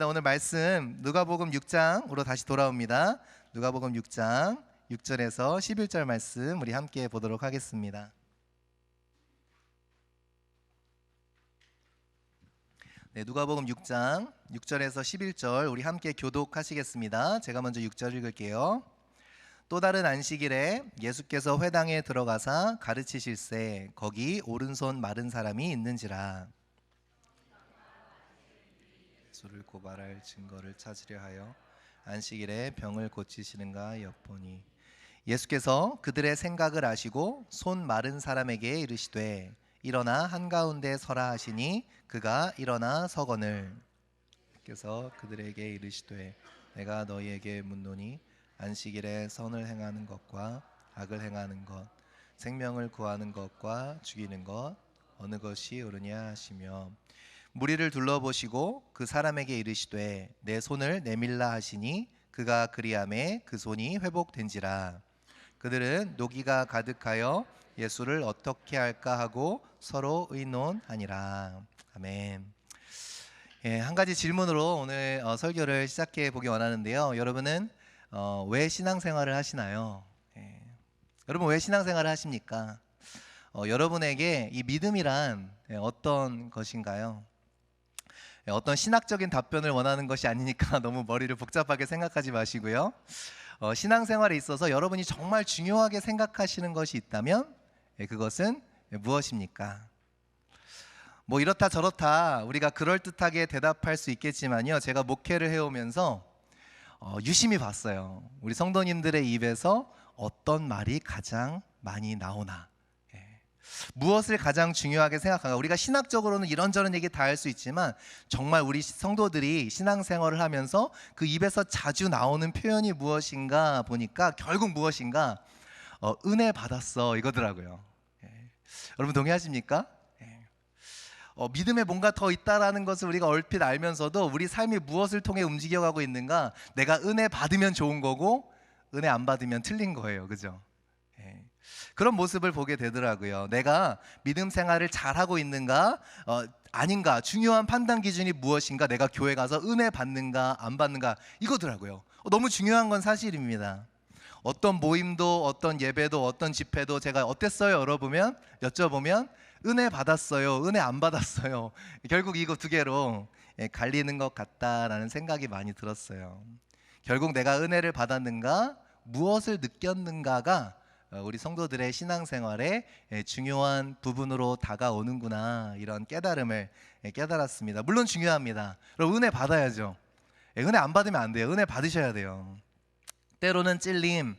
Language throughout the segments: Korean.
오늘 말씀 누가복음 6장으로 다시 돌아옵니다. 누가복음 6장 6절에서 11절 말씀 우리 함께 보도록 하겠습니다. 네, 누가복음 6장 6절에서 11절 우리 함께 교독하시겠습니다. 제가 먼저 6절 읽을게요. 또 다른 안식일에 예수께서 회당에 들어가사 가르치실세 거기 오른손 마른 사람이 있는지라. 예수를 고발할 증거를 찾으려 하여 안식일에 병을 고치시는가 엿보니 예수께서 그들의 생각을 아시고 손 마른 사람에게 이르시되 일어나 한가운데 서라 하시니 그가 일어나 서거늘. 예수께서 그들에게 이르시되 내가 너희에게 묻노니 안식일에 선을 행하는 것과 악을 행하는 것, 생명을 구하는 것과 죽이는 것 어느 것이 옳으냐 하시며 무리를 둘러보시고 그 사람에게 이르시되 내 손을 내밀라 하시니 그가 그리하매 그 손이 회복된지라. 그들은 노기가 가득하여 예수를 어떻게 할까 하고 서로 의논하니라. 아멘. 한 가지 질문으로 오늘 설교를 시작해 보기 원하는데요. 여러분은 왜 신앙생활을 하시나요? 여러분 왜 신앙생활을 하십니까? 여러분에게 이 믿음이란 어떤 것인가요? 어떤 신학적인 답변을 원하는 것이 아니니까 너무 머리를 복잡하게 생각하지 마시고요. 신앙생활에 있어서 여러분이 정말 중요하게 생각하시는 것이 있다면 그것은 무엇입니까? 뭐 이렇다 저렇다 우리가 그럴듯하게 대답할 수 있겠지만요, 제가 목회를 해오면서 유심히 봤어요. 우리 성도님들의 입에서 어떤 말이 가장 많이 나오나, 무엇을 가장 중요하게 생각하는가. 우리가 신학적으로는 이런저런 얘기 다 할 수 있지만 정말 우리 성도들이 신앙생활을 하면서 그 입에서 자주 나오는 표현이 무엇인가 보니까 결국 무엇인가 은혜 받았어 이거더라고요. 여러분 동의하십니까? 믿음에 뭔가 더 있다라는 것을 우리가 얼핏 알면서도 우리 삶이 무엇을 통해 움직여가고 있는가, 내가 은혜 받으면 좋은 거고 은혜 안 받으면 틀린 거예요. 그죠? 그런 모습을 보게 되더라고요. 내가 믿음 생활을 잘하고 있는가 아닌가, 중요한 판단 기준이 무엇인가, 내가 교회 가서 은혜 받는가 안 받는가 이거더라고요. 너무 중요한 건 사실입니다. 어떤 모임도 어떤 예배도 어떤 집회도 제가 어땠어요? 여쭤보면 은혜 받았어요, 은혜 안 받았어요. 결국 이거 두 개로 갈리는 것 같다라는 생각이 많이 들었어요. 결국 내가 은혜를 받았는가, 무엇을 느꼈는가가 우리 성도들의 신앙생활에 중요한 부분으로 다가오는구나, 이런 깨달음을 깨달았습니다. 물론 중요합니다. 여러분 은혜 받아야죠. 은혜 안 받으면 안 돼요. 은혜 받으셔야 돼요. 때로는 찔림,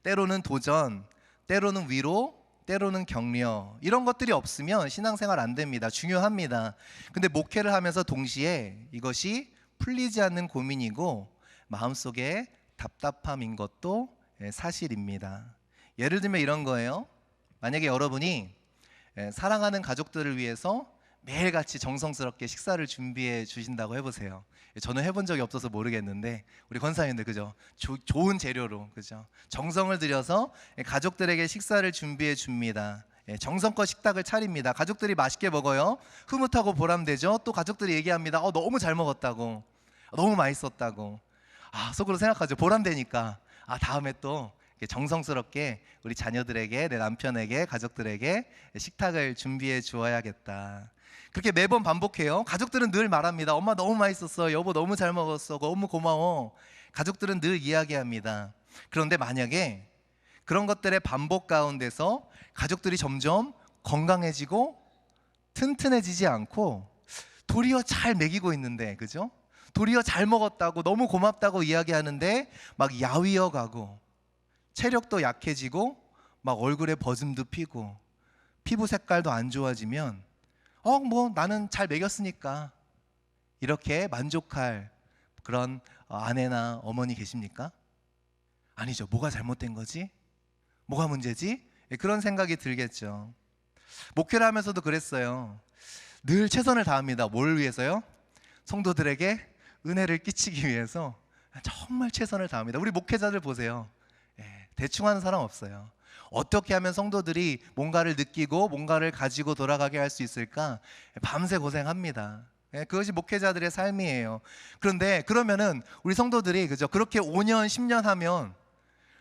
때로는 도전, 때로는 위로, 때로는 격려, 이런 것들이 없으면 신앙생활 안 됩니다. 중요합니다. 근데 목회를 하면서 동시에 이것이 풀리지 않는 고민이고 마음속에 답답함인 것도 사실입니다. 예를 들면 이런 거예요. 만약에 여러분이 사랑하는 가족들을 위해서 매일같이 정성스럽게 식사를 준비해 주신다고 해보세요. 저는 해본 적이 없어서 모르겠는데 우리 권사님들 그죠? 좋은 재료로 그죠? 정성을 들여서 가족들에게 식사를 준비해 줍니다. 정성껏 식탁을 차립니다. 가족들이 맛있게 먹어요. 흐뭇하고 보람되죠. 또 가족들이 얘기합니다. 너무 잘 먹었다고, 너무 맛있었다고. 속으로 생각하죠. 보람되니까 다음에 또 정성스럽게 우리 자녀들에게, 내 남편에게, 가족들에게 식탁을 준비해 주어야겠다. 그렇게 매번 반복해요. 가족들은 늘 말합니다. 엄마 너무 맛있었어, 여보 너무 잘 먹었어, 너무 고마워. 가족들은 늘 이야기합니다. 그런데 만약에 그런 것들의 반복 가운데서 가족들이 점점 건강해지고 튼튼해지지 않고 도리어 잘 먹이고 있는데, 그죠? 도리어 잘 먹었다고 너무 고맙다고 이야기하는데 막 야위어 가고 체력도 약해지고 막 얼굴에 버짐도 피고 피부 색깔도 안 좋아지면 뭐 나는 잘 먹였으니까 이렇게 만족할 그런 아내나 어머니 계십니까? 아니죠. 뭐가 잘못된 거지? 뭐가 문제지? 그런 생각이 들겠죠. 목회를 하면서도 그랬어요. 늘 최선을 다합니다. 뭘 위해서요? 성도들에게 은혜를 끼치기 위해서 정말 최선을 다합니다. 우리 목회자들 보세요. 대충 하는 사람 없어요. 어떻게 하면 성도들이 뭔가를 느끼고 뭔가를 가지고 돌아가게 할 수 있을까? 밤새 고생합니다. 그것이 목회자들의 삶이에요. 그런데 그러면은 우리 성도들이 그죠? 그렇게 5년, 10년 하면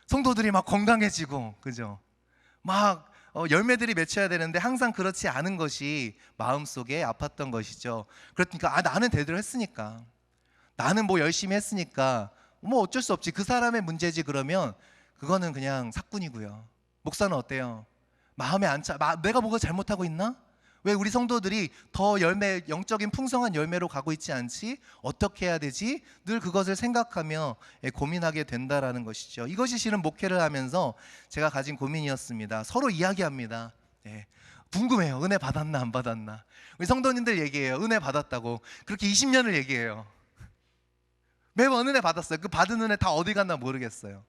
성도들이 막 건강해지고 그죠? 막 열매들이 맺혀야 되는데 항상 그렇지 않은 것이 마음속에 아팠던 것이죠. 그러니까 나는 제대로 했으니까, 나는 뭐 열심히 했으니까 뭐 어쩔 수 없지, 그 사람의 문제지. 그러면 그거는 그냥 사뿐이고요. 목사는 어때요? 마음에 안 차. 내가 뭐가 잘못하고 있나? 왜 우리 성도들이 더 열매, 영적인 풍성한 열매로 가고 있지 않지? 어떻게 해야 되지? 늘 그것을 생각하며 고민하게 된다라는 것이죠. 이것이 실은 목회를 하면서 제가 가진 고민이었습니다. 서로 이야기합니다. 궁금해요. 은혜 받았나 안 받았나? 우리 성도님들 얘기해요. 은혜 받았다고. 그렇게 20년을 얘기해요. 매번 은혜 받았어요. 그 받은 은혜 다 어디 갔나 모르겠어요.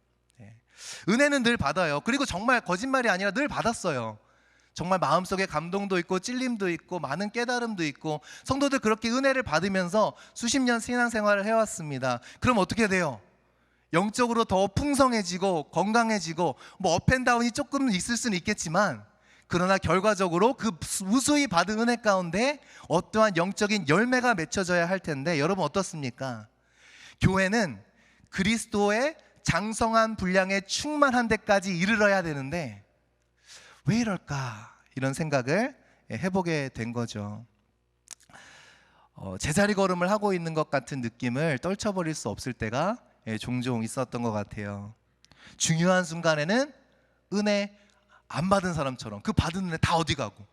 은혜는 늘 받아요. 그리고 정말 거짓말이 아니라 늘 받았어요. 정말 마음속에 감동도 있고 찔림도 있고 많은 깨달음도 있고, 성도들 그렇게 은혜를 받으면서 수십 년 신앙생활을 해왔습니다. 그럼 어떻게 돼요? 영적으로 더 풍성해지고 건강해지고, 뭐 업앤다운이 조금 있을 수는 있겠지만, 그러나 결과적으로 그 무수히 받은 은혜 가운데 어떠한 영적인 열매가 맺혀져야 할 텐데, 여러분 어떻습니까? 교회는 그리스도의 장성한 분량에 충만한 데까지 이르러야 되는데 왜 이럴까? 이런 생각을 해보게 된 거죠. 제자리 걸음을 하고 있는 것 같은 느낌을 떨쳐버릴 수 없을 때가 종종 있었던 것 같아요. 중요한 순간에는 은혜 안 받은 사람처럼, 그 받은 은혜 다 어디 가고,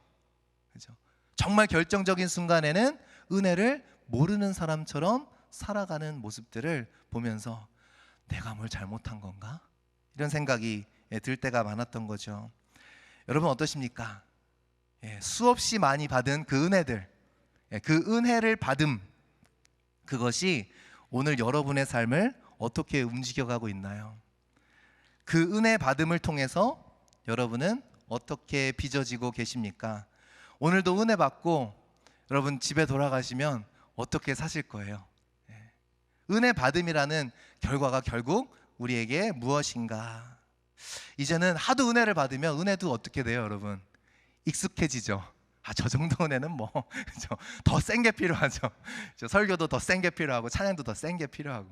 그죠? 정말 결정적인 순간에는 은혜를 모르는 사람처럼 살아가는 모습들을 보면서 내가 뭘 잘못한 건가? 이런 생각이 들 때가 많았던 거죠. 여러분 어떠십니까? 수없이 많이 받은 그 은혜들, 그 은혜를 받음, 그것이 오늘 여러분의 삶을 어떻게 움직여가고 있나요? 그 은혜 받음을 통해서 여러분은 어떻게 빚어지고 계십니까? 오늘도 은혜 받고 여러분 집에 돌아가시면 어떻게 사실 거예요? 은혜 받음이라는 결과가 결국 우리에게 무엇인가? 이제는 하도 은혜를 받으면 은혜도 어떻게 돼요, 여러분? 익숙해지죠. 저 정도 은혜는 뭐 더 센 게 필요하죠. 설교도 더 센 게 필요하고 찬양도 더 센 게 필요하고.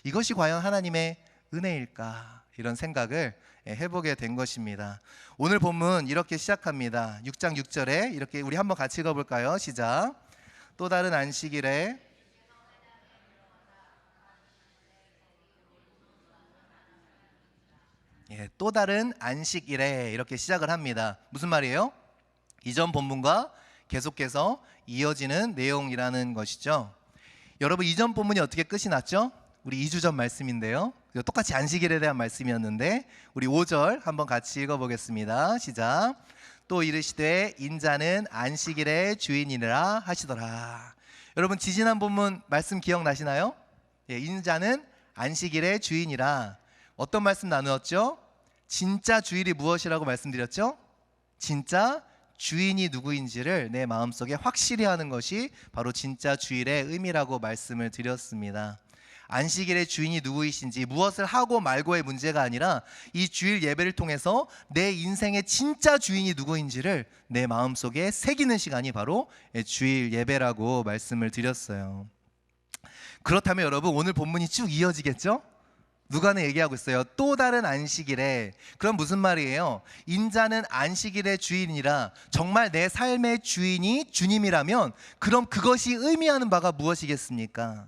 이것이 과연 하나님의 은혜일까? 이런 생각을 해보게 된 것입니다. 오늘 본문 이렇게 시작합니다. 6장 6절에 이렇게 우리 한번 같이 읽어볼까요? 시작. 또 다른 안식일에 또 다른 안식일에 이렇게 시작을 합니다. 무슨 말이에요? 이전 본문과 계속해서 이어지는 내용이라는 것이죠. 여러분 이전 본문이 어떻게 끝이 났죠? 우리 2주 전 말씀인데요. 똑같이 안식일에 대한 말씀이었는데 우리 5절 한번 같이 읽어보겠습니다. 시작. 또 이르시되 인자는 안식일의 주인이라 하시더라. 여러분 지지난 본문 말씀 기억나시나요? 인자는 안식일의 주인이라. 어떤 말씀 나누었죠? 진짜 주일이 무엇이라고 말씀드렸죠? 진짜 주인이 누구인지를 내 마음속에 확실히 하는 것이 바로 진짜 주일의 의미라고 말씀을 드렸습니다. 안식일의 주인이 누구이신지, 무엇을 하고 말고의 문제가 아니라 이 주일 예배를 통해서 내 인생의 진짜 주인이 누구인지를 내 마음속에 새기는 시간이 바로 주일 예배라고 말씀을 드렸어요. 그렇다면 여러분 오늘 본문이 쭉 이어지겠죠? 누가는 얘기하고 있어요. 또 다른 안식일에. 그럼 무슨 말이에요? 인자는 안식일의 주인이라. 정말 내 삶의 주인이 주님이라면 그럼 그것이 의미하는 바가 무엇이겠습니까?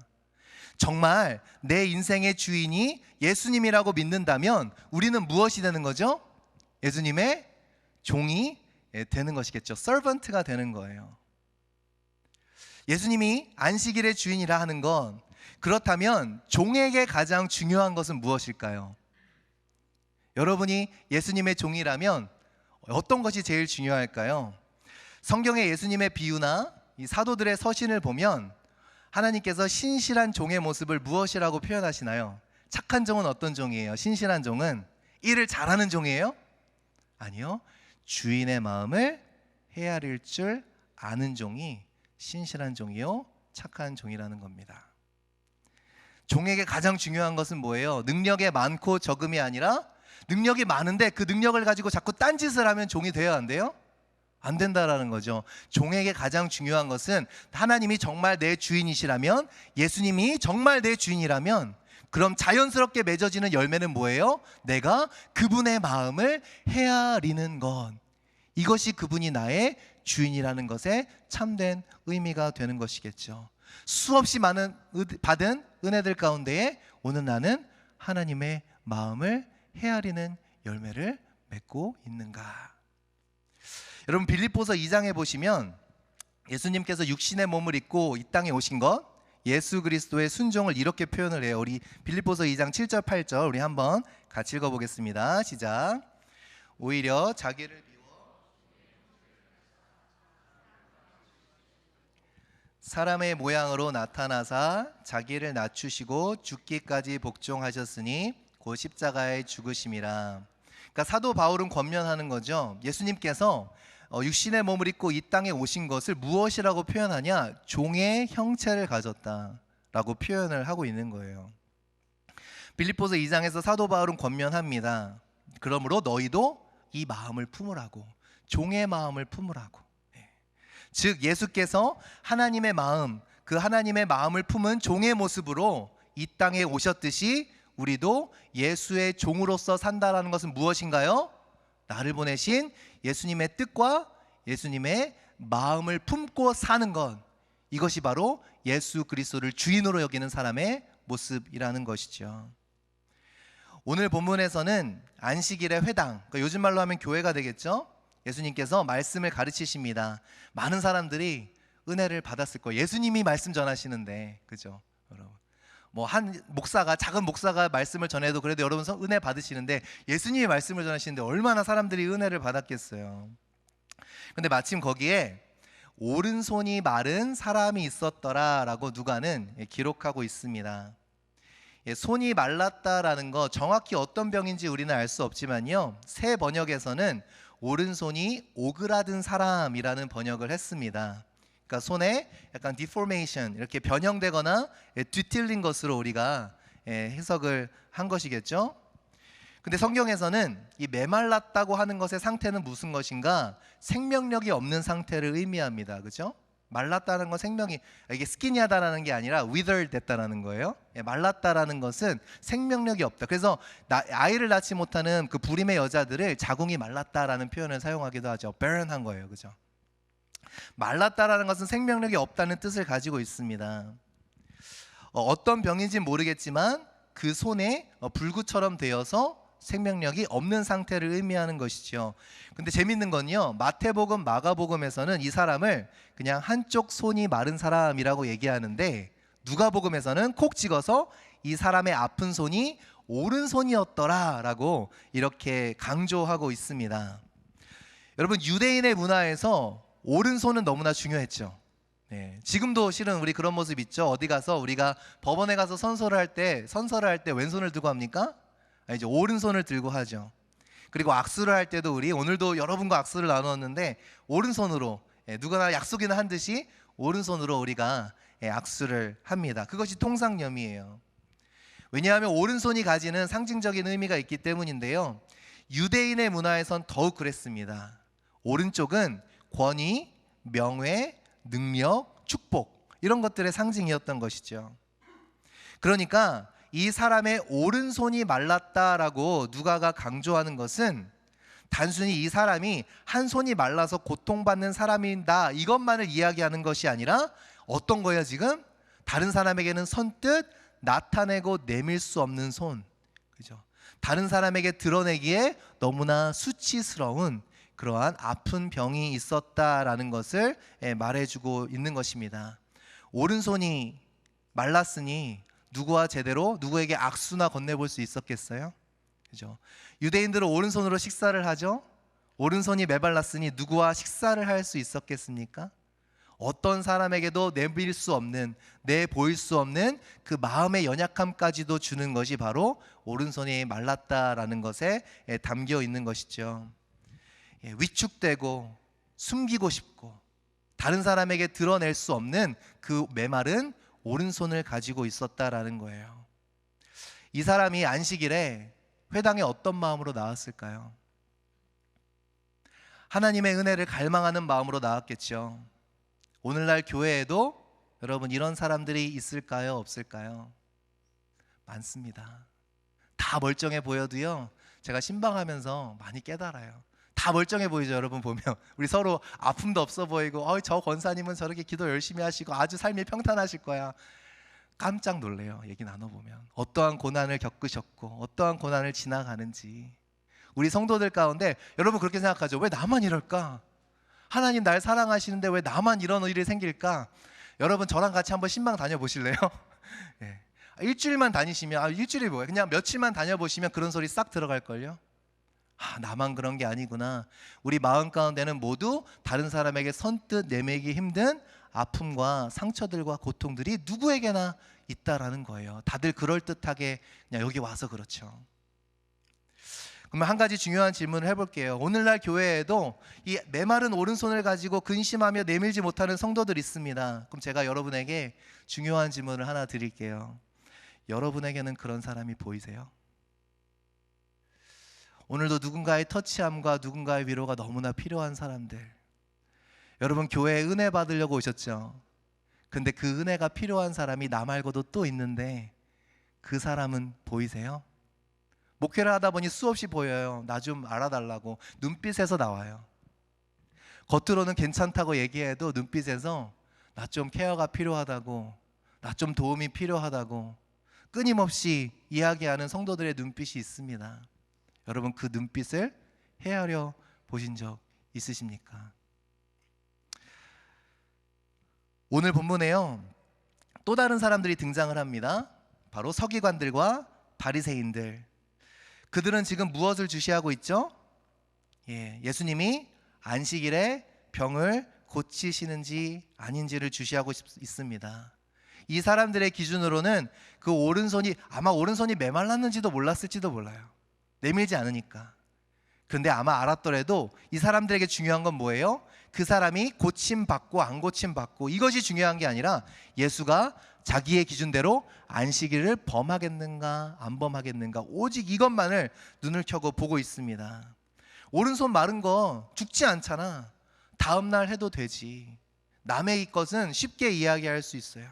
정말 내 인생의 주인이 예수님이라고 믿는다면 우리는 무엇이 되는 거죠? 예수님의 종이 되는 것이겠죠. 서번트가 되는 거예요. 예수님이 안식일의 주인이라 하는 건, 그렇다면 종에게 가장 중요한 것은 무엇일까요? 여러분이 예수님의 종이라면 어떤 것이 제일 중요할까요? 성경의 예수님의 비유나 이 사도들의 서신을 보면 하나님께서 신실한 종의 모습을 무엇이라고 표현하시나요? 착한 종은 어떤 종이에요? 신실한 종은 일을 잘하는 종이에요? 아니요. 주인의 마음을 헤아릴 줄 아는 종이 신실한 종이요 착한 종이라는 겁니다. 종에게 가장 중요한 것은 뭐예요? 능력이 많고 적음이 아니라 능력이 많은데 그 능력을 가지고 자꾸 딴짓을 하면 종이 돼야 한대요? 안 된다라는 거죠. 종에게 가장 중요한 것은 하나님이 정말 내 주인이시라면, 예수님이 정말 내 주인이라면, 그럼 자연스럽게 맺어지는 열매는 뭐예요? 내가 그분의 마음을 헤아리는 것. 이것이 그분이 나의 주인이라는 것에 참된 의미가 되는 것이겠죠. 수없이 많은 받은 은혜들 가운데에 오늘 나는 하나님의 마음을 헤아리는 열매를 맺고 있는가? 여러분, 빌립보서 2장에 보시면 예수님께서 육신의 몸을 입고 이 땅에 오신 것, 예수 그리스도의 순종을 이렇게 표현을 해요. 우리 빌립보서 2장 7절 8절 우리 한번 같이 읽어보겠습니다. 시작. 오히려 자기를 비워 사람의 모양으로 나타나사 자기를 낮추시고 죽기까지 복종하셨으니 곧 십자가에 죽으심이라. 그러니까 사도 바울은 권면하는 거죠. 예수님께서 육신의 몸을 입고 이 땅에 오신 것을 무엇이라고 표현하냐? 종의 형체를 가졌다라고 표현을 하고 있는 거예요. 빌립보서 2장에서 사도 바울은 권면합니다. 그러므로 너희도 이 마음을 품으라고, 종의 마음을 품으라고. 즉 예수께서 하나님의 마음, 그 하나님의 마음을 품은 종의 모습으로 이 땅에 오셨듯이 우리도 예수의 종으로서 산다라는 것은 무엇인가요? 나를 보내신 예수님의 뜻과 예수님의 마음을 품고 사는 것, 이것이 바로 예수 그리스도를 주인으로 여기는 사람의 모습이라는 것이죠. 오늘 본문에서는 안식일의 회당, 그러니까 요즘 말로 하면 교회가 되겠죠. 예수님께서 말씀을 가르치십니다. 많은 사람들이 은혜를 받았을 거예요. 예수님이 말씀 전하시는데, 그죠, 여러분? 뭐 한 목사가, 작은 목사가 말씀을 전해도 그래도 여러분 은혜 받으시는데, 예수님이 말씀을 전하시는데 얼마나 사람들이 은혜를 받았겠어요. 근데 마침 거기에 오른손이 마른 사람이 있었더라라고 누가는 기록하고 있습니다. 손이 말랐다라는 거 정확히 어떤 병인지 우리는 알 수 없지만요, 새 번역에서는 오른손이 오그라든 사람이라는 번역을 했습니다. 그러니까 손에 약간 디포메이션, 이렇게 변형되거나 뒤틀린 것으로 우리가 해석을 한 것이겠죠. 근데 성경에서는 이 메말랐다고 하는 것의 상태는 무슨 것인가? 생명력이 없는 상태를 의미합니다. 그죠? 말랐다는 건 생명이, 이게 스키니하다라는 게 아니라 withered 됐다라는 거예요. 말랐다라는 것은 생명력이 없다. 그래서 아이를 낳지 못하는 그 불임의 여자들을 자궁이 말랐다라는 표현을 사용하기도 하죠. barren한 거예요. 그죠? 말랐다라는 것은 생명력이 없다는 뜻을 가지고 있습니다. 어떤 병인지는 모르겠지만 그 손에 불구처럼 되어서 생명력이 없는 상태를 의미하는 것이죠. 근데 재밌는 건요, 마태복음, 마가복음에서는 이 사람을 그냥 한쪽 손이 마른 사람이라고 얘기하는데, 누가복음에서는 콕 찍어서 이 사람의 아픈 손이 오른손이었더라 라고 이렇게 강조하고 있습니다. 여러분, 유대인의 문화에서 오른손은 너무나 중요했죠. 지금도 실은 우리 그런 모습 있죠. 어디 가서 우리가 법원에 가서 선서를 할 때 왼손을 들고 합니까? 이제 오른손을 들고 하죠. 그리고 악수를 할 때도 우리 오늘도 여러분과 악수를 나누었는데 오른손으로, 누구나 약속이나 한 듯이 오른손으로 우리가 악수를 합니다. 그것이 통상념이에요. 왜냐하면 오른손이 가지는 상징적인 의미가 있기 때문인데요, 유대인의 문화에선 더욱 그랬습니다. 오른쪽은 권위, 명예, 능력, 축복, 이런 것들의 상징이었던 것이죠. 그러니까 이 사람의 오른손이 말랐다라고 누가가 강조하는 것은 단순히 이 사람이 한 손이 말라서 고통받는 사람이다, 이것만을 이야기하는 것이 아니라 어떤 거예요? 지금 다른 사람에게는 선뜻 나타내고 내밀 수 없는 손, 그죠? 다른 사람에게 드러내기에 너무나 수치스러운 그러한 아픈 병이 있었다라는 것을 말해주고 있는 것입니다. 오른손이 말랐으니 누구와 제대로 누구에게 악수나 건네볼 수 있었겠어요? 그죠? 유대인들은 오른손으로 식사를 하죠. 오른손이 메발랐으니 누구와 식사를 할 수 있었겠습니까? 어떤 사람에게도 내밀 수 없는, 내보일 수 없는 그 마음의 연약함까지도 주는 것이 바로 오른손이 말랐다라는 것에 담겨 있는 것이죠. 위축되고 숨기고 싶고 다른 사람에게 드러낼 수 없는 그 메마른 오른손을 가지고 있었다라는 거예요. 이 사람이 안식일에 회당에 어떤 마음으로 나왔을까요? 하나님의 은혜를 갈망하는 마음으로 나왔겠죠. 오늘날 교회에도 여러분 이런 사람들이 있을까요? 없을까요? 많습니다. 다 멀쩡해 보여도요, 제가 신방하면서 많이 깨달아요. 다 멀쩡해 보이죠, 여러분 보면. 우리 서로 아픔도 없어 보이고, 저 권사님은 저렇게 기도 열심히 하시고 아주 삶이 평탄하실 거야. 깜짝 놀래요. 얘기 나눠보면 어떠한 고난을 겪으셨고 어떠한 고난을 지나가는지. 우리 성도들 가운데 여러분 그렇게 생각하죠. 왜 나만 이럴까? 하나님 날 사랑하시는데 왜 나만 이런 일이 생길까? 여러분 저랑 같이 한번 신방 다녀보실래요? 네. 일주일만 다니시면, 일주일이 뭐예요? 그냥 며칠만 다녀보시면 그런 소리 싹 들어갈걸요? 나만 그런 게 아니구나. 우리 마음 가운데는 모두 다른 사람에게 선뜻 내밀기 힘든 아픔과 상처들과 고통들이 누구에게나 있다라는 거예요. 다들 그럴듯하게 그냥 여기 와서 그렇죠. 그러면 한 가지 중요한 질문을 해볼게요. 오늘날 교회에도 이 메마른 오른손을 가지고 근심하며 내밀지 못하는 성도들 있습니다. 그럼 제가 여러분에게 중요한 질문을 하나 드릴게요. 여러분에게는 그런 사람이 보이세요? 오늘도 누군가의 터치함과 누군가의 위로가 너무나 필요한 사람들, 여러분 교회에 은혜 받으려고 오셨죠? 근데 그 은혜가 필요한 사람이 나 말고도 또 있는데 그 사람은 보이세요? 목회를 하다 보니 수없이 보여요. 나 좀 알아달라고 눈빛에서 나와요. 겉으로는 괜찮다고 얘기해도 눈빛에서 나 좀 케어가 필요하다고, 나 좀 도움이 필요하다고 끊임없이 이야기하는 성도들의 눈빛이 있습니다. 여러분 그 눈빛을 헤아려 보신 적 있으십니까? 오늘 본문에요, 또 다른 사람들이 등장을 합니다. 바로 서기관들과 바리새인들. 그들은 지금 무엇을 주시하고 있죠? 예수님이 안식일에 병을 고치시는지 아닌지를 주시하고 있습니다. 이 사람들의 기준으로는 그 오른손이, 아마 오른손이 메말랐는지도 몰랐을지도 몰라요. 내밀지 않으니까. 그런데 아마 알았더라도 이 사람들에게 중요한 건 뭐예요? 그 사람이 고침받고 안 고침받고 이것이 중요한 게 아니라 예수가 자기의 기준대로 안식일을 범하겠는가 안 범하겠는가, 오직 이것만을 눈을 켜고 보고 있습니다. 오른손 마른 거 죽지 않잖아. 다음날 해도 되지. 남의 것은 쉽게 이야기할 수 있어요.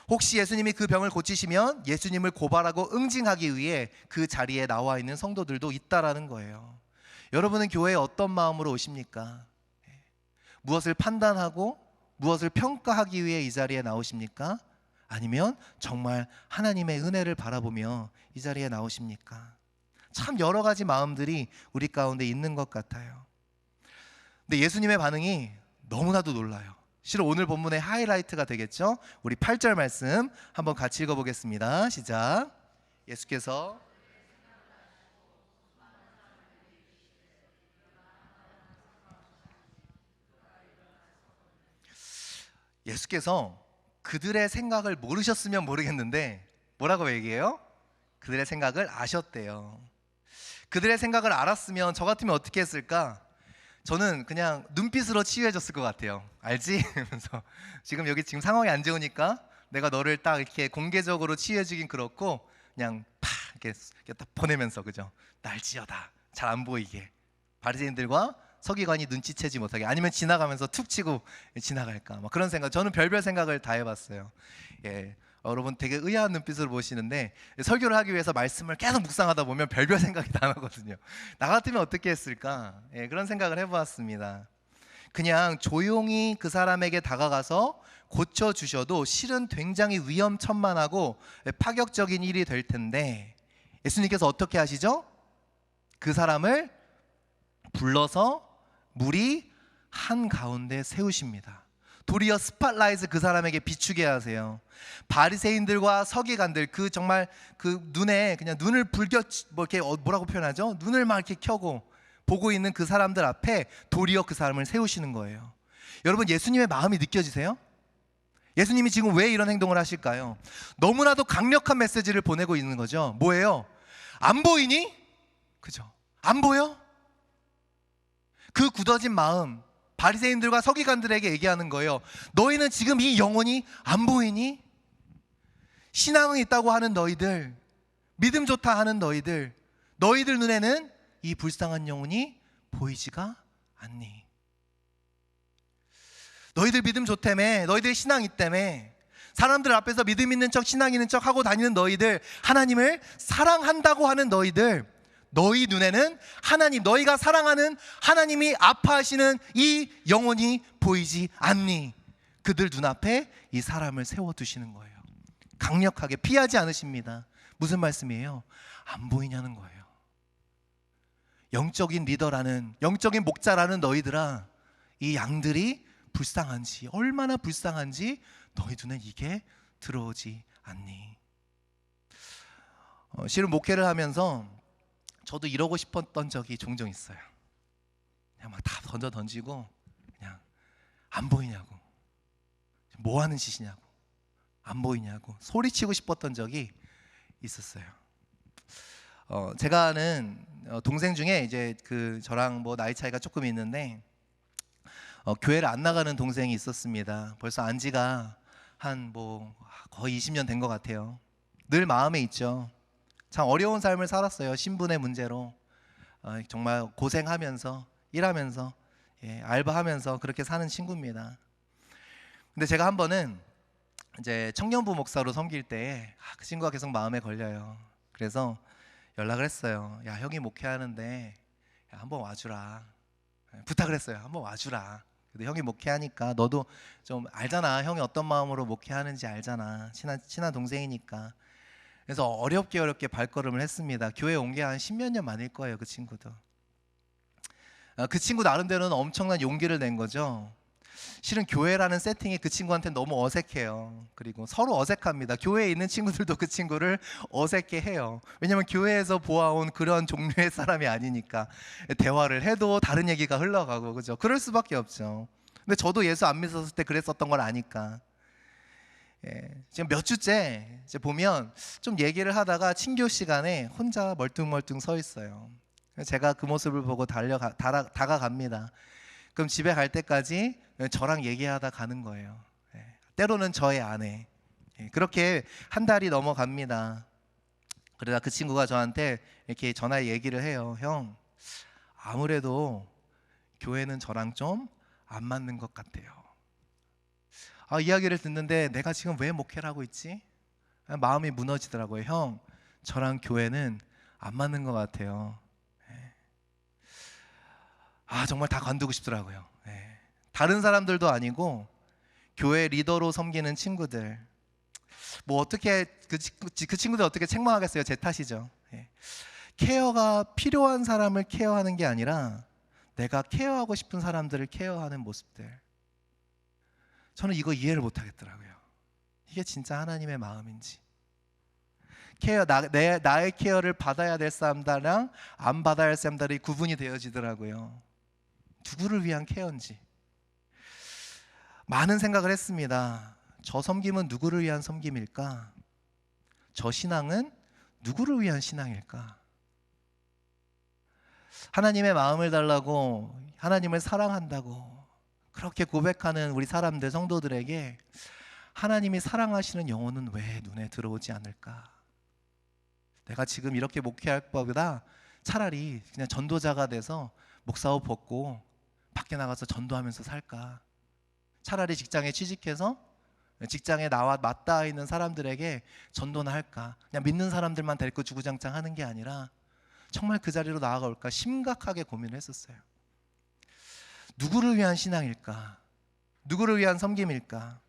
혹시 예수님이 그 병을 고치시면 예수님을 고발하고 응징하기 위해 그 자리에 나와 있는 성도들도 있다라는 거예요. 여러분은 교회에 어떤 마음으로 오십니까? 무엇을 판단하고 무엇을 평가하기 위해 이 자리에 나오십니까? 아니면 정말 하나님의 은혜를 바라보며 이 자리에 나오십니까? 참 여러 가지 마음들이 우리 가운데 있는 것 같아요. 근데 예수님의 반응이 너무나도 놀라요. 실은 오늘 본문의 하이라이트가 되겠죠. 우리 8절 말씀 한번 같이 읽어보겠습니다. 시작. 예수께서 그들의 생각을 모르셨으면 모르겠는데 뭐라고 얘기해요? 그들의 생각을 아셨대요. 그들의 생각을 알았으면 저 같으면 어떻게 했을까? 저는 그냥 눈빛으로 치유해줬을 것 같아요. 알지? 그래서 지금 여기 상황이 안 좋으니까 내가 너를 딱 이렇게 공개적으로 치유해주긴 그렇고 그냥 팍 이렇게 딱 보내면서, 그죠? 날지어다 잘 안 보이게, 바리새인들과 서기관이 눈치채지 못하게, 아니면 지나가면서 툭 치고 지나갈까, 막 그런 생각. 저는 별별 생각을 다 해봤어요. 여러분 되게 의아한 눈빛으로 보시는데 설교를 하기 위해서 말씀을 계속 묵상하다 보면 별별 생각이 다 나거든요. 나 같으면 어떻게 했을까? 그런 생각을 해보았습니다. 그냥 조용히 그 사람에게 다가가서 고쳐주셔도 실은 굉장히 위험천만하고 파격적인 일이 될 텐데 예수님께서 어떻게 하시죠? 그 사람을 불러서 무리 한가운데 세우십니다. 도리어 스팟라이트 그 사람에게 비추게 하세요. 바리새인들과 서기관들, 그 정말 그 눈에 그냥 눈을 이렇게 뭐라고 표현하죠? 눈을 막 이렇게 켜고 보고 있는 그 사람들 앞에 도리어 그 사람을 세우시는 거예요. 여러분 예수님의 마음이 느껴지세요? 예수님이 지금 왜 이런 행동을 하실까요? 너무나도 강력한 메시지를 보내고 있는 거죠. 뭐예요? 안 보이니? 그죠? 안 보여? 그 굳어진 마음, 바리새인들과 서기관들에게 얘기하는 거예요. 너희는 지금 이 영혼이 안 보이니? 신앙은 있다고 하는 너희들, 믿음 좋다 하는 너희들 눈에는 이 불쌍한 영혼이 보이지가 않니? 너희들 믿음 좋다며, 너희들 신앙 있다며, 사람들 앞에서 믿음 있는 척 신앙 있는 척 하고 다니는 너희들, 하나님을 사랑한다고 하는 너희들, 너희 눈에는 하나님, 너희가 사랑하는 하나님이 아파하시는 이 영혼이 보이지 않니? 그들 눈앞에 이 사람을 세워두시는 거예요. 강력하게 피하지 않으십니다. 무슨 말씀이에요? 안 보이냐는 거예요. 영적인 리더라는, 영적인 목자라는 너희들아, 이 양들이 불쌍한지, 얼마나 불쌍한지 너희 눈에 이게 들어오지 않니? 실은 목회를 하면서 저도 이러고 싶었던 적이 종종 있어요. 그냥 막 다 던지고 그냥 안 보이냐고, 뭐 하는 짓이냐고, 안 보이냐고 소리치고 싶었던 적이 있었어요. 제가 아는 동생 중에 이제 저랑 뭐 나이 차이가 조금 있는데 교회를 안 나가는 동생이 있었습니다. 벌써 안 지가 한 뭐 거의 20년 된 것 같아요. 늘 마음에 있죠. 참 어려운 삶을 살았어요. 신분의 문제로 정말 고생하면서 일하면서 알바하면서 그렇게 사는 친구입니다. 근데 제가 한 번은 이제 청년부 목사로 섬길 때 그 친구가 계속 마음에 걸려요. 그래서 연락을 했어요. 야, 형이 목회하는데 야, 한번 와주라. 부탁을 했어요. 한번 와주라. 근데 형이 목회하니까 너도 좀 알잖아. 형이 어떤 마음으로 목회하는지 알잖아. 친한 동생이니까. 그래서 어렵게 발걸음을 했습니다. 교회 온 게 한 10몇 년 만일 거예요. 그 친구도. 그 친구 나름대로는 엄청난 용기를 낸 거죠. 실은 교회라는 세팅이 그 친구한테는 너무 어색해요. 그리고 서로 어색합니다. 교회에 있는 친구들도 그 친구를 어색해해요. 왜냐하면 교회에서 보아온 그런 종류의 사람이 아니니까. 대화를 해도 다른 얘기가 흘러가고, 그죠? 그럴 수밖에 없죠. 근데 저도 예수 안 믿었을 때 그랬었던 걸 아니까. 지금 몇 주째 이제 보면 좀 얘기를 하다가 친교 시간에 혼자 멀뚱멀뚱 서 있어요. 제가 그 모습을 보고 다가갑니다. 그럼 집에 갈 때까지 저랑 얘기하다 가는 거예요. 때로는 저의 아내. 그렇게 한 달이 넘어갑니다. 그러다 그 친구가 저한테 이렇게 전화에 얘기를 해요. 형, 아무래도 교회는 저랑 좀 안 맞는 것 같아요. 이야기를 듣는데 내가 지금 왜 목회를 하고 있지? 마음이 무너지더라고요. 형, 저랑 교회는 안 맞는 것 같아요. 정말 다 관두고 싶더라고요. 다른 사람들도 아니고 교회 리더로 섬기는 친구들, 뭐 어떻게 그 친구들 어떻게 책망하겠어요? 제 탓이죠. 케어가 필요한 사람을 케어하는 게 아니라 내가 케어하고 싶은 사람들을 케어하는 모습들, 저는 이거 이해를 못 하겠더라고요. 이게 진짜 하나님의 마음인지. 나의 케어를 받아야 될 사람들랑 안 받아야 할 사람들이 구분이 되어지더라고요. 누구를 위한 케어인지. 많은 생각을 했습니다. 저 섬김은 누구를 위한 섬김일까? 저 신앙은 누구를 위한 신앙일까? 하나님의 마음을 달라고, 하나님을 사랑한다고 그렇게 고백하는 우리 사람들, 성도들에게 하나님이 사랑하시는 영혼은 왜 눈에 들어오지 않을까? 내가 지금 이렇게 목회할 것보다 차라리 그냥 전도자가 돼서 목사옷 벗고 밖에 나가서 전도하면서 살까? 차라리 직장에 취직해서 직장에 나와 맞닿아 있는 사람들에게 전도나 할까? 그냥 믿는 사람들만 데리고 주구장창 하는 게 아니라 정말 그 자리로 나아가올까 심각하게 고민을 했었어요. 누구를 위한 신앙일까? 누구를 위한 섬김일까?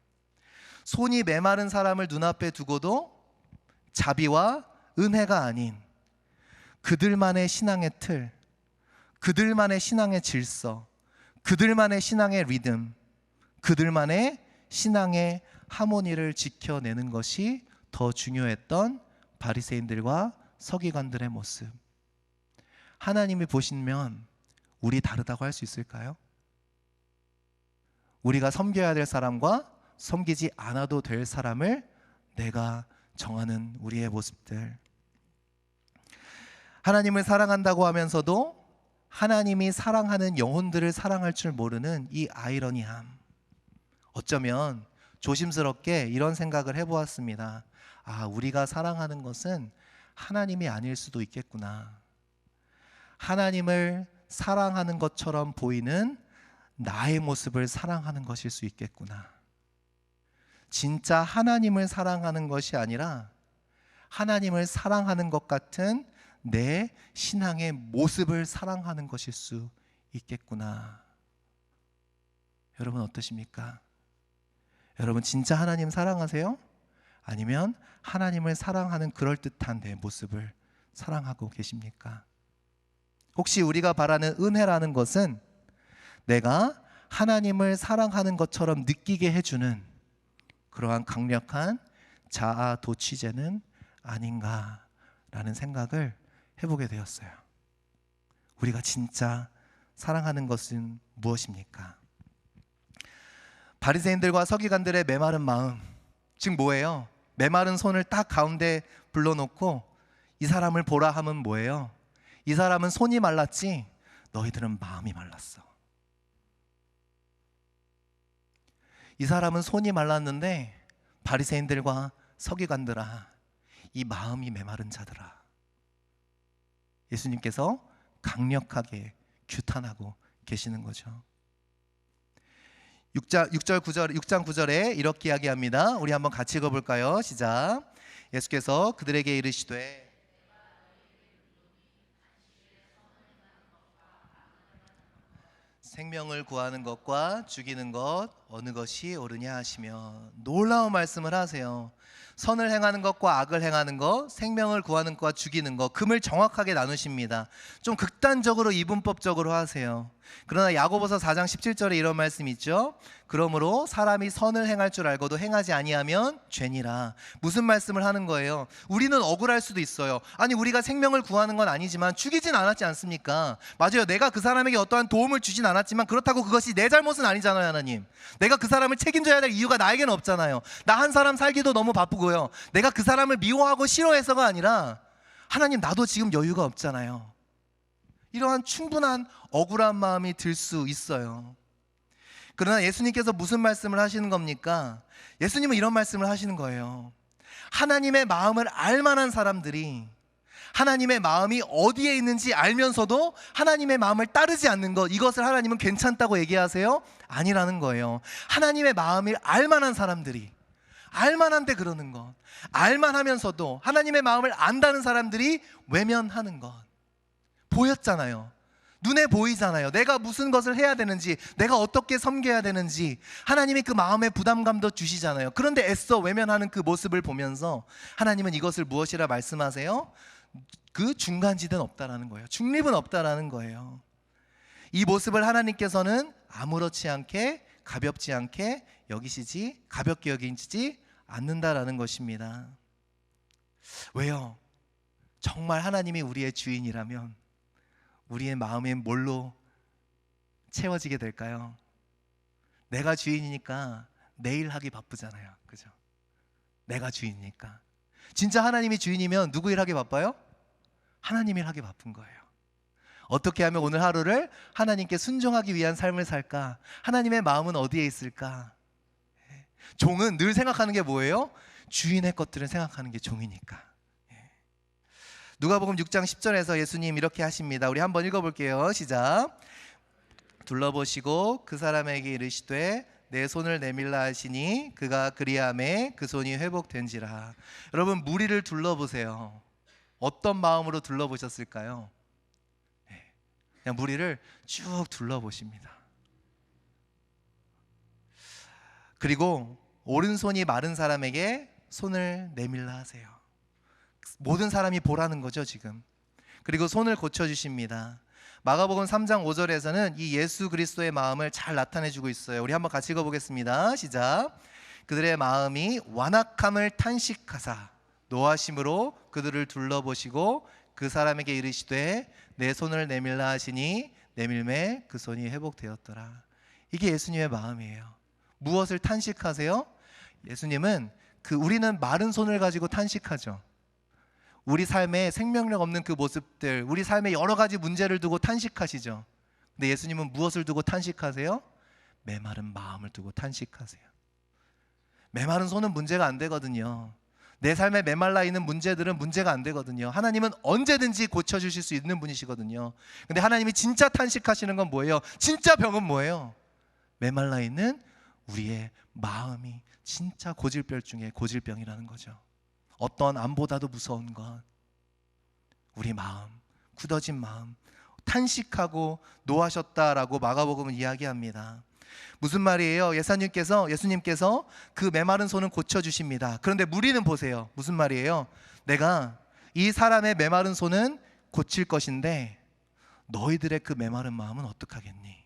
손이 메마른 사람을 눈앞에 두고도 자비와 은혜가 아닌 그들만의 신앙의 틀, 그들만의 신앙의 질서, 그들만의 신앙의 리듬, 그들만의 신앙의 하모니를 지켜내는 것이 더 중요했던 바리새인들과 서기관들의 모습. 하나님이 보시면 우리 다르다고 할 수 있을까요? 우리가 섬겨야 될 사람과 섬기지 않아도 될 사람을 내가 정하는 우리의 모습들. 하나님을 사랑한다고 하면서도 하나님이 사랑하는 영혼들을 사랑할 줄 모르는 이 아이러니함. 어쩌면 조심스럽게 이런 생각을 해보았습니다. 우리가 사랑하는 것은 하나님이 아닐 수도 있겠구나. 하나님을 사랑하는 것처럼 보이는 나의 모습을 사랑하는 것일 수 있겠구나. 진짜 하나님을 사랑하는 것이 아니라 하나님을 사랑하는 것 같은 내 신앙의 모습을 사랑하는 것일 수 있겠구나. 여러분 어떠십니까? 여러분 진짜 하나님 사랑하세요? 아니면 하나님을 사랑하는 그럴듯한 내 모습을 사랑하고 계십니까? 혹시 우리가 바라는 은혜라는 것은 내가 하나님을 사랑하는 것처럼 느끼게 해주는 그러한 강력한 자아 도취제는 아닌가라는 생각을 해보게 되었어요. 우리가 진짜 사랑하는 것은 무엇입니까? 바리새인들과 서기관들의 메마른 마음, 즉 뭐예요? 메마른 손을 딱 가운데 불러놓고 이 사람을 보라 하면 뭐예요? 이 사람은 손이 말랐지 너희들은 마음이 말랐어. 이 사람은 손이 말랐는데 바리새인들과 서기관들아, 이 마음이 메마른 자들아. 예수님께서 강력하게 규탄하고 계시는 거죠. 6장 9절에 이렇게 이야기합니다. 우리 한번 같이 읽어볼까요? 시작. 예수께서 그들에게 이르시되 생명을 구하는 것과 죽이는 것 어느 것이 옳으냐 하시며 놀라운 말씀을 하세요. 선을 행하는 것과 악을 행하는 것, 생명을 구하는 것과 죽이는 것, 금을 정확하게 나누십니다. 좀 극단적으로 이분법적으로 하세요. 그러나 야고보서 4장 17절에 이런 말씀이 있죠. 그러므로 사람이 선을 행할 줄 알고도 행하지 아니하면 죄니라. 무슨 말씀을 하는 거예요? 우리는 억울할 수도 있어요. 아니 우리가 생명을 구하는 건 아니지만 죽이진 않았지 않습니까? 맞아요. 내가 그 사람에게 어떠한 도움을 주진 않았지만 그렇다고 그것이 내 잘못은 아니잖아요. 하나님, 내가 그 사람을 책임져야 될 이유가 나에게는 없잖아요. 나 한 사람 살기도 너무 바쁘고요. 내가 그 사람을 미워하고 싫어해서가 아니라 하나님, 나도 지금 여유가 없잖아요. 이러한 충분한 억울한 마음이 들 수 있어요. 그러나 예수님께서 무슨 말씀을 하시는 겁니까? 예수님은 이런 말씀을 하시는 거예요. 하나님의 마음을 알만한 사람들이 하나님의 마음이 어디에 있는지 알면서도 하나님의 마음을 따르지 않는 것, 이것을 하나님은 괜찮다고 얘기하세요? 아니라는 거예요. 하나님의 마음을 알만한 사람들이, 알만한데 그러는 것, 알만하면서도 하나님의 마음을 안다는 사람들이 외면하는 것. 보였잖아요. 눈에 보이잖아요. 내가 무슨 것을 해야 되는지, 내가 어떻게 섬겨야 되는지 하나님이 그 마음의 부담감도 주시잖아요. 그런데 애써 외면하는 그 모습을 보면서 하나님은 이것을 무엇이라 말씀하세요? 그 중간지대는 없다라는 거예요. 중립은 없다라는 거예요. 이 모습을 하나님께서는 아무렇지 않게, 가볍지 않게 여기시지, 가볍게 여기시지 않는다라는 것입니다. 왜요? 정말 하나님이 우리의 주인이라면 우리의 마음이 뭘로 채워지게 될까요? 내가 주인이니까 내일 하기 바쁘잖아요. 그죠? 내가 주인이니까. 진짜 하나님이 주인이면 누구 일 하기 바빠요? 하나님 일 하기 바쁜 거예요. 어떻게 하면 오늘 하루를 하나님께 순종하기 위한 삶을 살까? 하나님의 마음은 어디에 있을까? 종은 늘 생각하는 게 뭐예요? 주인의 것들을 생각하는 게 종이니까. 누가복음 6장 10절에서 예수님 이렇게 하십니다. 우리 한번 읽어볼게요. 시작. 둘러보시고 그 사람에게 이르시되 내 손을 내밀라 하시니 그가 그리하매 그 손이 회복된지라. 여러분, 무리를 둘러보세요. 어떤 마음으로 둘러보셨을까요? 그냥 무리를 쭉 둘러보십니다. 그리고 오른손이 마른 사람에게 손을 내밀라 하세요. 모든 사람이 보라는 거죠 지금. 그리고 손을 고쳐주십니다. 마가복음 3장 5절에서는 이 예수 그리스도의 마음을 잘 나타내주고 있어요. 우리 한번 같이 읽어보겠습니다. 시작. 그들의 마음이 완악함을 탄식하사 노하심으로 그들을 둘러보시고 그 사람에게 이르시되 내 손을 내밀라 하시니 내밀매 그 손이 회복되었더라. 이게 예수님의 마음이에요. 무엇을 탄식하세요? 예수님은 우리는 마른 손을 가지고 탄식하죠. 우리 삶에 생명력 없는 그 모습들, 우리 삶에 여러 가지 문제를 두고 탄식하시죠. 근데 예수님은 무엇을 두고 탄식하세요? 메마른 마음을 두고 탄식하세요. 메마른 손은 문제가 안 되거든요. 내 삶에 메말라 있는 문제들은 문제가 안 되거든요. 하나님은 언제든지 고쳐주실 수 있는 분이시거든요. 근데 하나님이 진짜 탄식하시는 건 뭐예요? 진짜 병은 뭐예요? 메말라 있는 우리의 마음이 진짜 고질병 중에 고질병이라는 거죠. 어떤 암보다도 무서운 건 우리 마음, 굳어진 마음, 탄식하고 노하셨다라고 마가복음은 이야기합니다. 무슨 말이에요? 예수님께서 그 메마른 손은 고쳐주십니다. 그런데 무리는 보세요. 무슨 말이에요? 내가 이 사람의 메마른 손은 고칠 것인데 너희들의 그 메마른 마음은 어떡하겠니?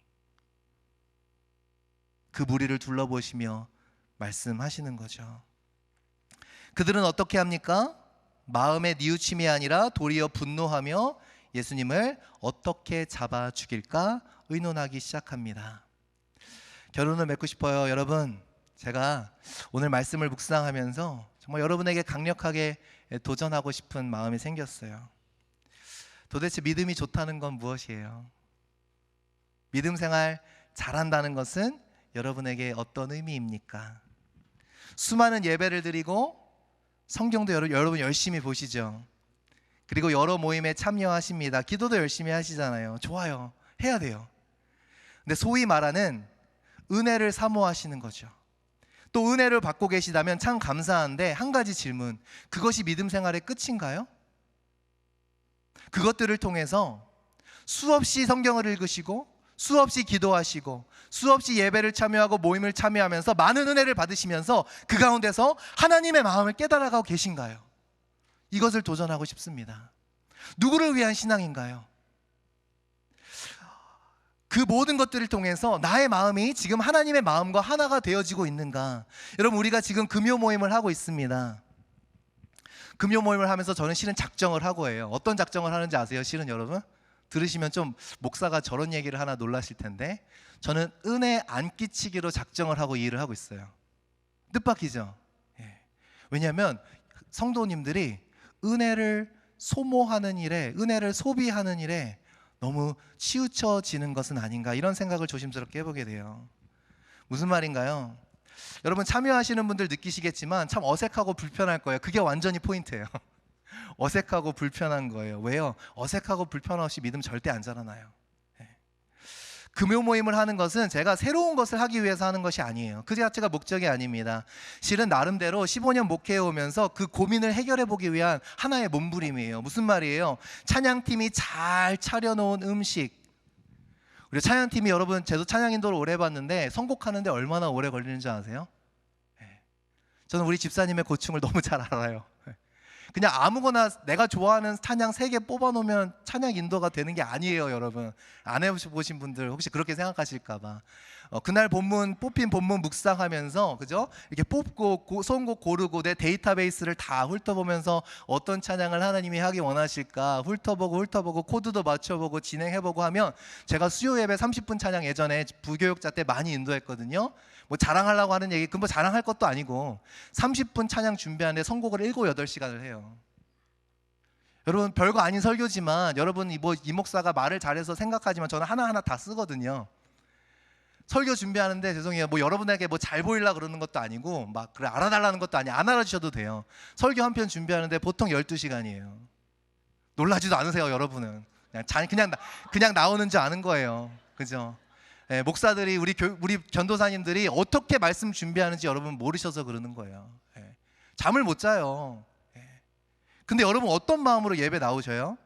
그 무리를 둘러보시며 말씀하시는 거죠. 그들은 어떻게 합니까? 마음의 뉘우침이 아니라 도리어 분노하며 예수님을 어떻게 잡아 죽일까 의논하기 시작합니다. 결론을 맺고 싶어요. 여러분, 제가 오늘 말씀을 묵상하면서 정말 여러분에게 강력하게 도전하고 싶은 마음이 생겼어요. 도대체 믿음이 좋다는 건 무엇이에요? 믿음 생활 잘한다는 것은 여러분에게 어떤 의미입니까? 수많은 예배를 드리고 성경도 여러분 열심히 보시죠. 그리고 여러 모임에 참여하십니다. 기도도 열심히 하시잖아요. 좋아요. 해야 돼요. 근데 소위 말하는 은혜를 사모하시는 거죠. 또 은혜를 받고 계시다면 참 감사한데 한 가지 질문, 그것이 믿음 생활의 끝인가요? 그것들을 통해서 수없이 성경을 읽으시고 수없이 기도하시고 수없이 예배를 참여하고 모임을 참여하면서 많은 은혜를 받으시면서 그 가운데서 하나님의 마음을 깨달아가고 계신가요? 이것을 도전하고 싶습니다. 누구를 위한 신앙인가요? 그 모든 것들을 통해서 나의 마음이 지금 하나님의 마음과 하나가 되어지고 있는가? 여러분, 우리가 지금 금요 모임을 하고 있습니다. 금요 모임을 하면서 저는 실은 작정을 하고 해요. 어떤 작정을 하는지 아세요? 실은 여러분? 들으시면 좀 목사가 저런 얘기를 하나 놀라실 텐데, 저는 은혜 안 끼치기로 작정을 하고 이 일을 하고 있어요. 뜻밖이죠? 예. 왜냐하면 성도님들이 은혜를 소모하는 일에, 은혜를 소비하는 일에 너무 치우쳐지는 것은 아닌가, 이런 생각을 조심스럽게 해보게 돼요. 무슨 말인가요? 여러분, 참여하시는 분들 느끼시겠지만 참 어색하고 불편할 거예요. 그게 완전히 포인트예요. 어색하고 불편한 거예요. 왜요? 어색하고 불편함 없이 믿음 절대 안 자라나요. 금요 모임을 하는 것은 제가 새로운 것을 하기 위해서 하는 것이 아니에요. 그 자체가 목적이 아닙니다. 실은 나름대로 15년 목회해 오면서 그 고민을 해결해 보기 위한 하나의 몸부림이에요. 무슨 말이에요? 찬양팀이 잘 차려놓은 음식. 우리 찬양팀이, 여러분, 저도 찬양 인도를 오래 해봤는데 선곡하는데 얼마나 오래 걸리는 줄 아세요? 저는 우리 집사님의 고충을 너무 잘 알아요. 그냥 아무거나 내가 좋아하는 찬양 3개 뽑아놓으면 찬양 인도가 되는 게 아니에요, 여러분. 안 해보신 분들 혹시 그렇게 생각하실까봐. 그날 뽑힌 본문 묵상하면서, 그죠? 이렇게 뽑고 선곡 고르고 내 데이터베이스를 다 훑어보면서 어떤 찬양을 하나님이 하기 원하실까 훑어보고 코드도 맞춰보고 진행해보고 하면, 제가 수요 예배 30분 찬양 예전에 부교육자 때 많이 인도했거든요. 뭐 자랑하려고 하는 얘기, 뭐 자랑할 것도 아니고 30분 찬양 준비하는데 선곡을 7, 8시간을 해요. 여러분, 별거 아닌 설교지만 여러분, 이 목사가 말을 잘해서 생각하지만 저는 하나하나 다 쓰거든요. 설교 준비하는데 죄송해요, 뭐 여러분에게 뭐 잘 보이려고 그러는 것도 아니고 막 그래 알아달라는 것도 아니에요. 안 알아주셔도 돼요. 설교 한 편 준비하는데 보통 12시간이에요. 놀라지도 않으세요, 여러분은. 그냥 나오는 줄 아는 거예요. 그죠? 예, 목사들이 우리 전도사님들이 어떻게 말씀 준비하는지 여러분 모르셔서 그러는 거예요. 예, 잠을 못 자요. 예. 근데 여러분, 어떤 마음으로 예배 나오셔요?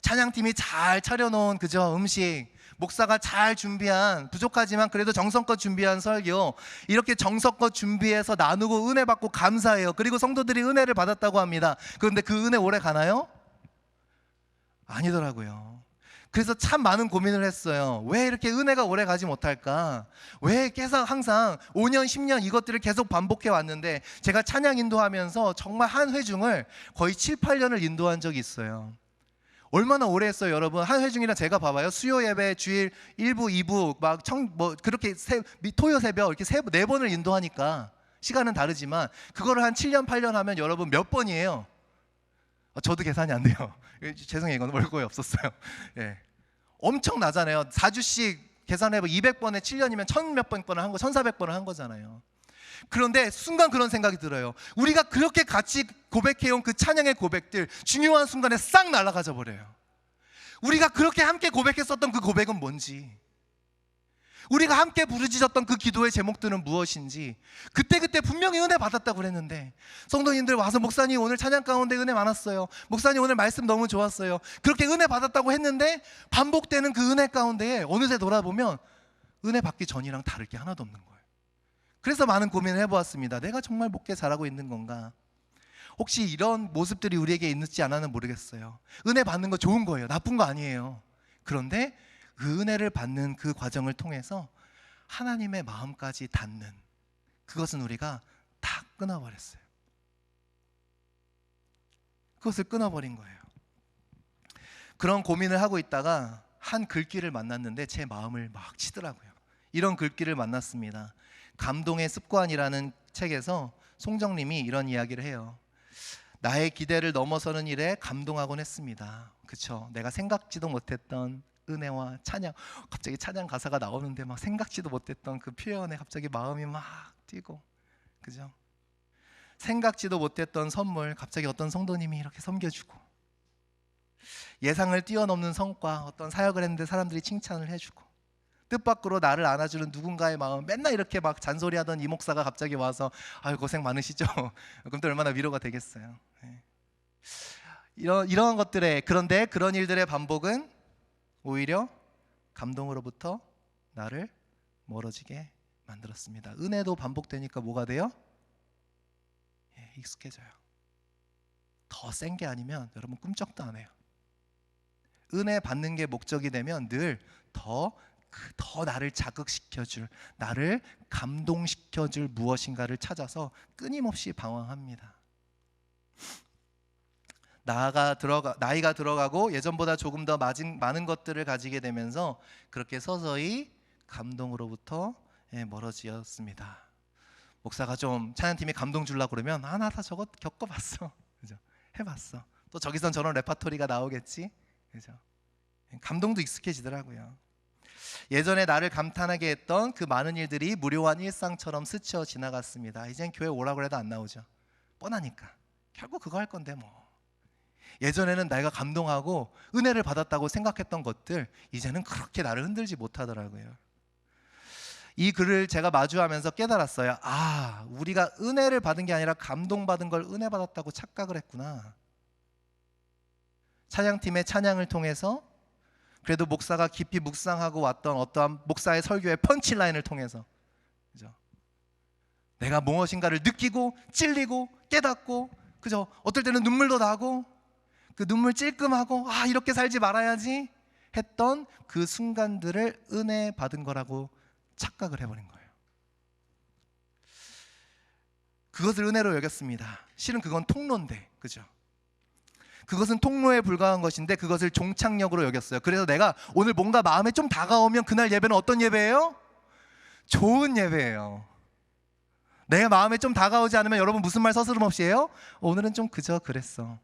찬양팀이 잘 차려놓은, 그죠, 음식, 목사가 잘 준비한, 부족하지만 그래도 정성껏 준비한 설교, 이렇게 정성껏 준비해서 나누고 은혜 받고 감사해요. 그리고 성도들이 은혜를 받았다고 합니다. 그런데 그 은혜 오래 가나요? 아니더라고요. 그래서 참 많은 고민을 했어요. 왜 이렇게 은혜가 오래 가지 못할까? 왜 계속 항상 5년, 10년 이것들을 계속 반복해 왔는데, 제가 찬양 인도하면서 정말 한 회중을 거의 7, 8년을 인도한 적이 있어요. 얼마나 오래 했어요, 여러분? 한 회중이랑 제가 봐봐요. 수요 예배 주일 1부, 2부 그렇게 토요 새벽 이렇게 4번을 인도하니까 시간은 다르지만 그거를 한 7년, 8년 하면 여러분 몇 번이에요? 저도 계산이 안 돼요. 죄송해요, 이건 월급이 없었어요. 예. 엄청 나잖아요. 4주씩 계산해보면 200번에 7년이면 1000몇 번을 한 거, 1400번을 한 거잖아요. 그런데 순간 그런 생각이 들어요. 우리가 그렇게 같이 고백해온 그 찬양의 고백들 중요한 순간에 싹 날아가져 버려요. 우리가 그렇게 함께 고백했었던 그 고백은 뭔지, 우리가 함께 부르짖었던 그 기도의 제목들은 무엇인지, 그때 분명히 은혜 받았다고 그랬는데, 성도님들 와서 목사님 오늘 찬양 가운데 은혜 많았어요, 목사님 오늘 말씀 너무 좋았어요, 그렇게 은혜 받았다고 했는데 반복되는 그 은혜 가운데에 어느새 돌아보면 은혜 받기 전이랑 다를 게 하나도 없는 거예요. 그래서 많은 고민을 해보았습니다. 내가 정말 목회 잘하고 있는 건가? 혹시 이런 모습들이 우리에게 있는지 않아는 모르겠어요. 은혜 받는 거 좋은 거예요. 나쁜 거 아니에요. 그런데 그 은혜를 받는 그 과정을 통해서 하나님의 마음까지 닿는, 그것은 우리가 다 끊어버렸어요. 그것을 끊어버린 거예요. 그런 고민을 하고 있다가 한 글귀를 만났는데 제 마음을 막 치더라고요. 이런 글귀를 만났습니다. 감동의 습관이라는 책에서 송정님이 이런 이야기를 해요. 나의 기대를 넘어서는 일에 감동하곤 했습니다. 그쵸? 내가 생각지도 못했던 은혜와 찬양, 갑자기 찬양 가사가 나오는데 막 생각지도 못했던 그 표현에 갑자기 마음이 막 뛰고, 그죠? 생각지도 못했던 선물, 갑자기 어떤 성도님이 이렇게 섬겨주고, 예상을 뛰어넘는 성과, 어떤 사역을 했는데 사람들이 칭찬을 해주고, 뜻밖으로 나를 안아주는 누군가의 마음, 맨날 이렇게 막 잔소리하던 이 목사가 갑자기 와서 아유 고생 많으시죠? 그럼 또 얼마나 위로가 되겠어요. 이런 것들에, 그런데 그런 일들의 반복은 오히려 감동으로부터 나를 멀어지게 만들었습니다. 은혜도 반복되니까 뭐가 돼요? 익숙해져요. 더 센 게 아니면 여러분 꿈쩍도 안 해요. 은혜 받는 게 목적이 되면 늘 더 나를 자극시켜줄, 나를 감동시켜줄 무엇인가를 찾아서 끊임없이 방황합니다. 나이가 들어가고 예전보다 조금 더 많은 것들을 가지게 되면서 그렇게 서서히 감동으로부터 멀어지었습니다. 목사가 좀 찬양팀이 감동 주려고 그러면 나 다 저거 겪어봤어, 그죠? 해봤어. 또 저기선 저런 레파토리가 나오겠지, 그죠? 감동도 익숙해지더라고요. 예전에 나를 감탄하게 했던 그 많은 일들이 무료한 일상처럼 스쳐 지나갔습니다. 이젠 교회 오라고 해도 안 나오죠. 뻔하니까. 결국 그거 할 건데 뭐. 예전에는 내가 감동하고 은혜를 받았다고 생각했던 것들 이제는 그렇게 나를 흔들지 못하더라고요. 이 글을 제가 마주하면서 깨달았어요. 아, 우리가 은혜를 받은 게 아니라 감동받은 걸 은혜 받았다고 착각을 했구나. 찬양팀의 찬양을 통해서, 그래도 목사가 깊이 묵상하고 왔던 어떠한 목사의 설교의 펀치라인을 통해서, 그죠? 내가 무엇인가를 느끼고 찔리고 깨닫고, 그죠? 어떨 때는 눈물도 나고, 그 눈물 찔끔하고 이렇게 살지 말아야지 했던 그 순간들을 은혜 받은 거라고 착각을 해버린 거예요. 그것을 은혜로 여겼습니다. 실은 그건 통로인데, 그죠? 그것은 통로에 불과한 것인데 그것을 종착역으로 여겼어요. 그래서 내가 오늘 뭔가 마음에 좀 다가오면 그날 예배는 어떤 예배예요? 좋은 예배예요. 내 마음에 좀 다가오지 않으면 여러분 무슨 말 서스름없이 해요? 오늘은 좀 그저 그랬어.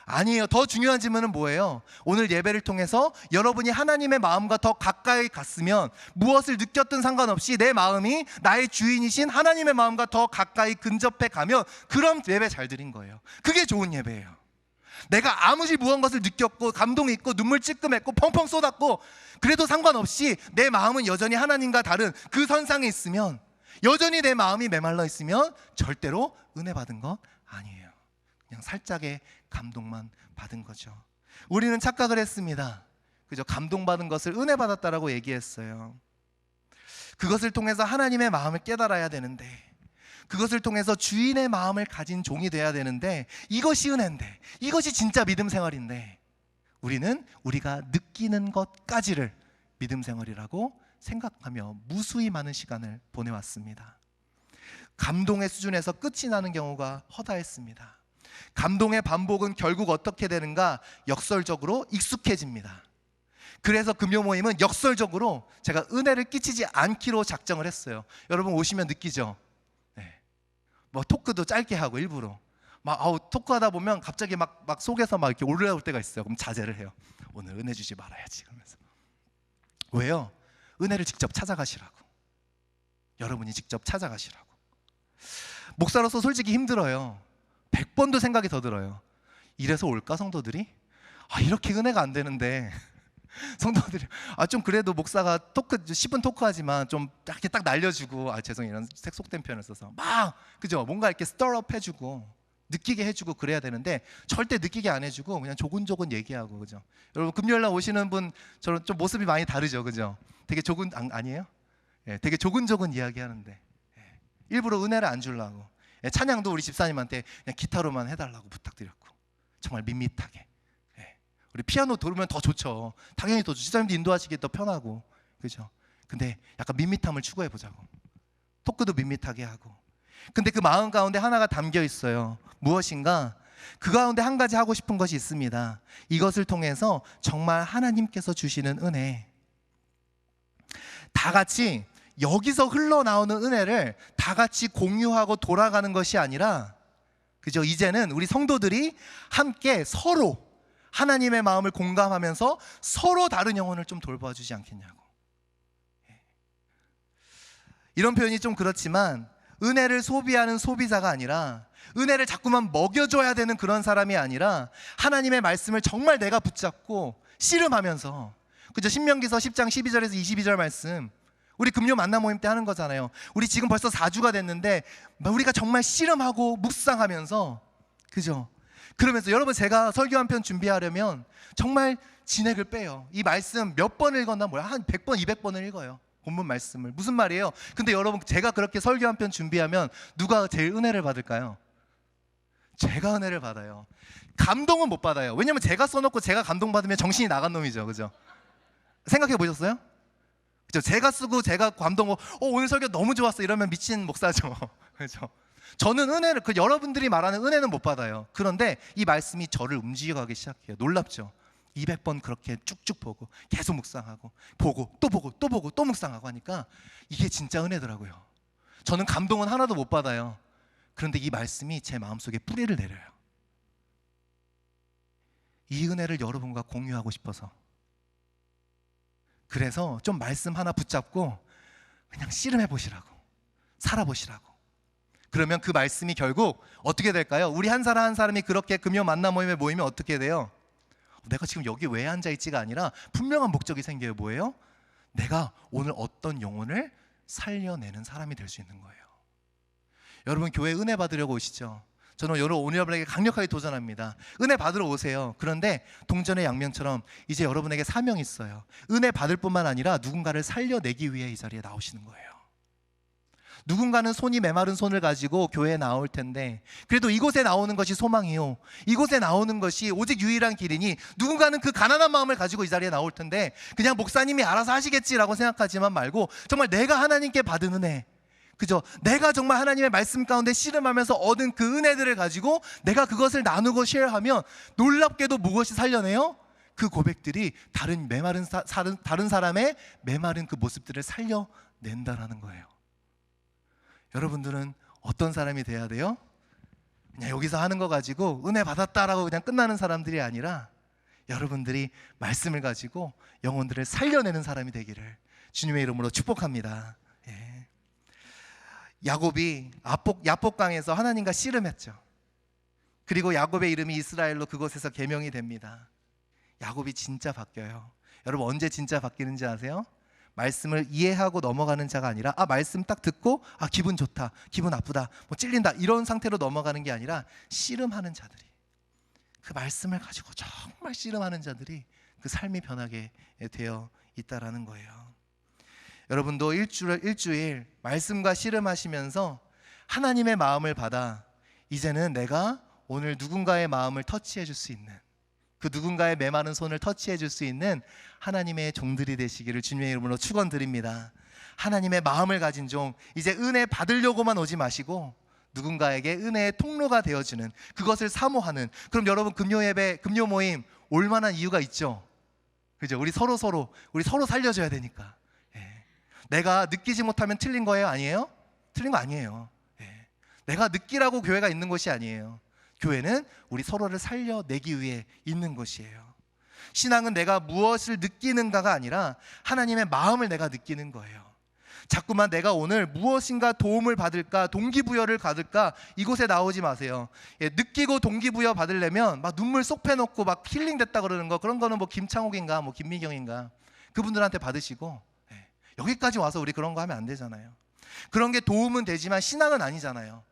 아니에요. 더 중요한 질문은 뭐예요? 오늘 예배를 통해서 여러분이 하나님의 마음과 더 가까이 갔으면, 무엇을 느꼈든 상관없이 내 마음이 나의 주인이신 하나님의 마음과 더 가까이 근접해 가면 그럼 예배 잘 드린 거예요. 그게 좋은 예배예요. 내가 아무리 무언가를 느꼈고 감동이 있고 눈물 찔끔했고 펑펑 쏟았고 그래도 상관없이 내 마음은 여전히 하나님과 다른 그 선상에 있으면, 여전히 내 마음이 메말라 있으면 절대로 은혜 받은 거 아니에요. 그냥 살짝의 감동만 받은 거죠. 우리는 착각을 했습니다. 그죠? 감동받은 것을 은혜 받았다라고 얘기했어요. 그것을 통해서 하나님의 마음을 깨달아야 되는데, 그것을 통해서 주인의 마음을 가진 종이 돼야 되는데, 이것이 은혜인데, 이것이 진짜 믿음 생활인데, 우리는 우리가 느끼는 것까지를 믿음 생활이라고 생각하며 무수히 많은 시간을 보내왔습니다. 감동의 수준에서 끝이 나는 경우가 허다했습니다. 감동의 반복은 결국 어떻게 되는가? 역설적으로 익숙해집니다. 그래서 금요 모임은 역설적으로 제가 은혜를 끼치지 않기로 작정을 했어요. 여러분 오시면 느끼죠? 뭐 토크도 짧게 하고 일부러 토크하다 보면 갑자기 막 속에서 막 이렇게 올라올 때가 있어요. 그럼 자제를 해요. 오늘 은혜 주지 말아야지 그러면서. 왜요? 은혜를 직접 찾아가시라고. 여러분이 직접 찾아가시라고. 목사로서 솔직히 힘들어요. 100번도 생각이 더 들어요. 이래서 올까 성도들이? 이렇게 은혜가 안 되는데 성도들이 좀 그래도 목사가 토크 10분 토크하지만 좀 이렇게 딱 날려주고 죄송해요 이런 속된 표현을 써서 막 그죠? 뭔가 이렇게 스터업 해주고 느끼게 해주고 그래야 되는데 절대 느끼게 안 해주고 그냥 조근조근 얘기하고 그죠? 여러분 금요일날 오시는 분 저는 좀 모습이 많이 다르죠, 그죠? 되게 아니에요? 되게 조근조근 이야기하는데 일부러 은혜를 안 주려고 찬양도 우리 집사님한테 그냥 기타로만 해달라고 부탁드렸고 정말 밋밋하게 우리 피아노 들으면 더 좋죠. 당연히 더 집사님도 인도하시기 더 편하고 그죠? 근데 약간 밋밋함을 추구해 보자고 토크도 밋밋하게 하고 근데 그 마음 가운데 하나가 담겨 있어요. 무엇인가? 그 가운데 한 가지 하고 싶은 것이 있습니다. 이것을 통해서 정말 하나님께서 주시는 은혜 다 같이 여기서 흘러나오는 은혜를 다 같이 공유하고 돌아가는 것이 아니라 그죠? 이제는 우리 성도들이 함께 서로 하나님의 마음을 공감하면서 서로 다른 영혼을 좀 돌봐주지 않겠냐고. 이런 표현이 좀 그렇지만 은혜를 소비하는 소비자가 아니라 은혜를 자꾸만 먹여줘야 되는 그런 사람이 아니라 하나님의 말씀을 정말 내가 붙잡고 씨름하면서 그죠? 신명기서 10장 12절에서 22절 말씀 우리 금요 만남 모임 때 하는 거잖아요. 우리 지금 벌써 4주가 됐는데 우리가 정말 씨름하고 묵상하면서 그죠? 그러면서 여러분 제가 설교 한 편 준비하려면 정말 진액을 빼요. 이 말씀 몇 번 읽었나 몰라 한 100번 200번을 읽어요. 본문 말씀을. 무슨 말이에요? 근데 여러분 제가 그렇게 설교 한 편 준비하면 누가 제일 은혜를 받을까요? 제가 은혜를 받아요. 감동은 못 받아요. 왜냐면 제가 써놓고 제가 감동받으면 정신이 나간 놈이죠. 그죠? 생각해 보셨어요? 그죠? 제가 쓰고 제가 감동 오늘 설교 너무 좋았어 이러면 미친 목사죠. 그죠? 저는 은혜를 여러분들이 말하는 은혜는 못 받아요. 그런데 이 말씀이 저를 움직여가기 시작해요. 놀랍죠? 200번 그렇게 쭉쭉 보고 계속 묵상하고 보고 또 보고 또 보고 또 묵상하고 하니까 이게 진짜 은혜더라고요. 저는 감동은 하나도 못 받아요. 그런데 이 말씀이 제 마음속에 뿌리를 내려요. 이 은혜를 여러분과 공유하고 싶어서 그래서 좀 말씀 하나 붙잡고 그냥 씨름해 보시라고 살아보시라고. 그러면 그 말씀이 결국 어떻게 될까요? 우리 한 사람 한 사람이 그렇게 금요 만남 모임에 모이면 어떻게 돼요? 내가 지금 여기 왜 앉아있지가 아니라 분명한 목적이 생겨요. 뭐예요? 내가 오늘 어떤 영혼을 살려내는 사람이 될 수 있는 거예요. 여러분 교회 은혜 받으려고 오시죠? 저는 여러분에게 강력하게 도전합니다. 은혜 받으러 오세요. 그런데 동전의 양면처럼 이제 여러분에게 사명이 있어요. 은혜 받을 뿐만 아니라 누군가를 살려내기 위해 이 자리에 나오시는 거예요. 누군가는 손이 메마른 손을 가지고 교회에 나올 텐데 그래도 이곳에 나오는 것이 소망이요 이곳에 나오는 것이 오직 유일한 길이니 누군가는 그 가난한 마음을 가지고 이 자리에 나올 텐데 그냥 목사님이 알아서 하시겠지라고 생각하지만 말고 정말 내가 하나님께 받은 은혜 그죠? 내가 정말 하나님의 말씀 가운데 씨름하면서 얻은 그 은혜들을 가지고 내가 그것을 나누고 쉐어하면 놀랍게도 무엇이 살려내요? 그 고백들이 다른 사람의 메마른 그 모습들을 살려낸다라는 거예요. 여러분들은 어떤 사람이 돼야 돼요? 그냥 여기서 하는 거 가지고 은혜 받았다라고 그냥 끝나는 사람들이 아니라 여러분들이 말씀을 가지고 영혼들을 살려내는 사람이 되기를 주님의 이름으로 축복합니다. 예. 야곱이 야복강에서 하나님과 씨름했죠. 그리고 야곱의 이름이 이스라엘로 그곳에서 계명이 됩니다. 야곱이 진짜 바뀌어요. 여러분 언제 진짜 바뀌는지 아세요? 말씀을 이해하고 넘어가는 자가 아니라 말씀 딱 듣고 기분 좋다, 기분 나쁘다, 뭐 찔린다 이런 상태로 넘어가는 게 아니라 씨름하는 자들이 그 말씀을 가지고 정말 씨름하는 자들이 그 삶이 변하게 되어 있다라는 거예요. 여러분도 일주일 말씀과 씨름하시면서 하나님의 마음을 받아 이제는 내가 오늘 누군가의 마음을 터치해 줄 수 있는 그 누군가의 메마른 손을 터치해 줄 수 있는 하나님의 종들이 되시기를 주님의 이름으로 축원드립니다. 하나님의 마음을 가진 종, 이제 은혜 받으려고만 오지 마시고 누군가에게 은혜의 통로가 되어주는 그것을 사모하는. 그럼 여러분 금요 예배, 금요 모임 올 만한 이유가 있죠. 그죠? 우리 서로 살려줘야 되니까. 예. 내가 느끼지 못하면 틀린 거예요? 아니에요? 틀린 거 아니에요. 예. 내가 느끼라고 교회가 있는 것이 아니에요. 교회는 우리 서로를 살려내기 위해 있는 것이에요. 신앙은 내가 무엇을 느끼는가가 아니라 하나님의 마음을 내가 느끼는 거예요. 자꾸만 내가 오늘 무엇인가 도움을 받을까, 동기부여를 받을까, 이곳에 나오지 마세요. 느끼고 동기부여 받으려면 막 눈물 쏙 빼놓고 막 힐링됐다 그러는 거, 그런 거는 뭐 김창욱인가 뭐 김미경인가 그분들한테 받으시고, 여기까지 와서 우리 그런 거 하면 안 되잖아요. 그런 게 도움은 되지만 신앙은 아니잖아요.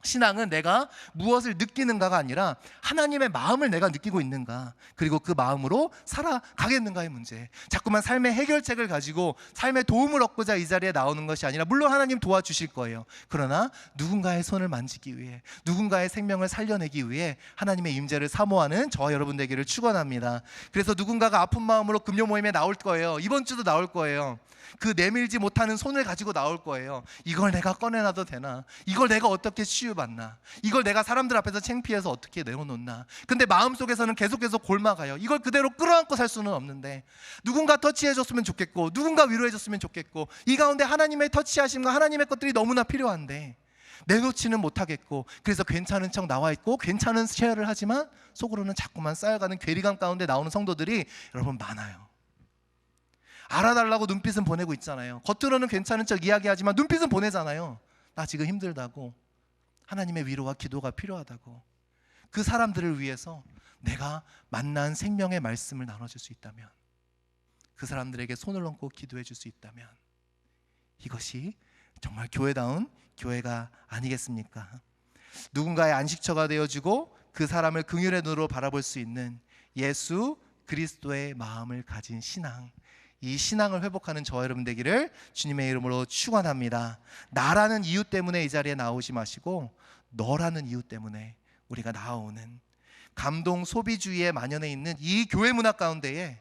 신앙은 내가 무엇을 느끼는가가 아니라 하나님의 마음을 내가 느끼고 있는가, 그리고 그 마음으로 살아가겠는가의 문제. 자꾸만 삶의 해결책을 가지고 삶의 도움을 얻고자 이 자리에 나오는 것이 아니라, 물론 하나님 도와주실 거예요. 그러나 누군가의 손을 만지기 위해, 누군가의 생명을 살려내기 위해 하나님의 임재를 사모하는 저와 여러분 되기를 축원합니다. 그래서 누군가가 아픈 마음으로 금요 모임에 나올 거예요. 이번 주도 나올 거예요. 그 내밀지 못하는 손을 가지고 나올 거예요. 이걸 내가 꺼내놔도 되나? 이걸 내가 어떻게 치유받나? 이걸 내가 사람들 앞에서 창피해서 어떻게 내어놓나? 근데 마음속에서는 계속해서 골마가요. 이걸 그대로 끌어안고 살 수는 없는데, 누군가 터치해줬으면 좋겠고, 누군가 위로해줬으면 좋겠고, 이 가운데 하나님의 터치하심과 하나님의 것들이 너무나 필요한데 내놓지는 못하겠고, 그래서 괜찮은 척 나와 있고 괜찮은 쉐어를 하지만 속으로는 자꾸만 쌓여가는 괴리감 가운데 나오는 성도들이 여러분 많아요. 알아달라고 눈빛은 보내고 있잖아요. 겉으로는 괜찮은 척 이야기하지만 눈빛은 보내잖아요. 나 지금 힘들다고, 하나님의 위로와 기도가 필요하다고. 그 사람들을 위해서 내가 만난 생명의 말씀을 나눠줄 수 있다면, 그 사람들에게 손을 얹고 기도해 줄 수 있다면, 이것이 정말 교회다운 교회가 아니겠습니까? 누군가의 안식처가 되어주고 그 사람을 긍휼의 눈으로 바라볼 수 있는 예수 그리스도의 마음을 가진 신앙, 이 신앙을 회복하는 저와 여러분 되기를 주님의 이름으로 축원합니다. 나라는 이유 때문에 이 자리에 나오지 마시고 너라는 이유 때문에 우리가 나오는, 감동 소비주의에 만연해 있는 이 교회 문화 가운데에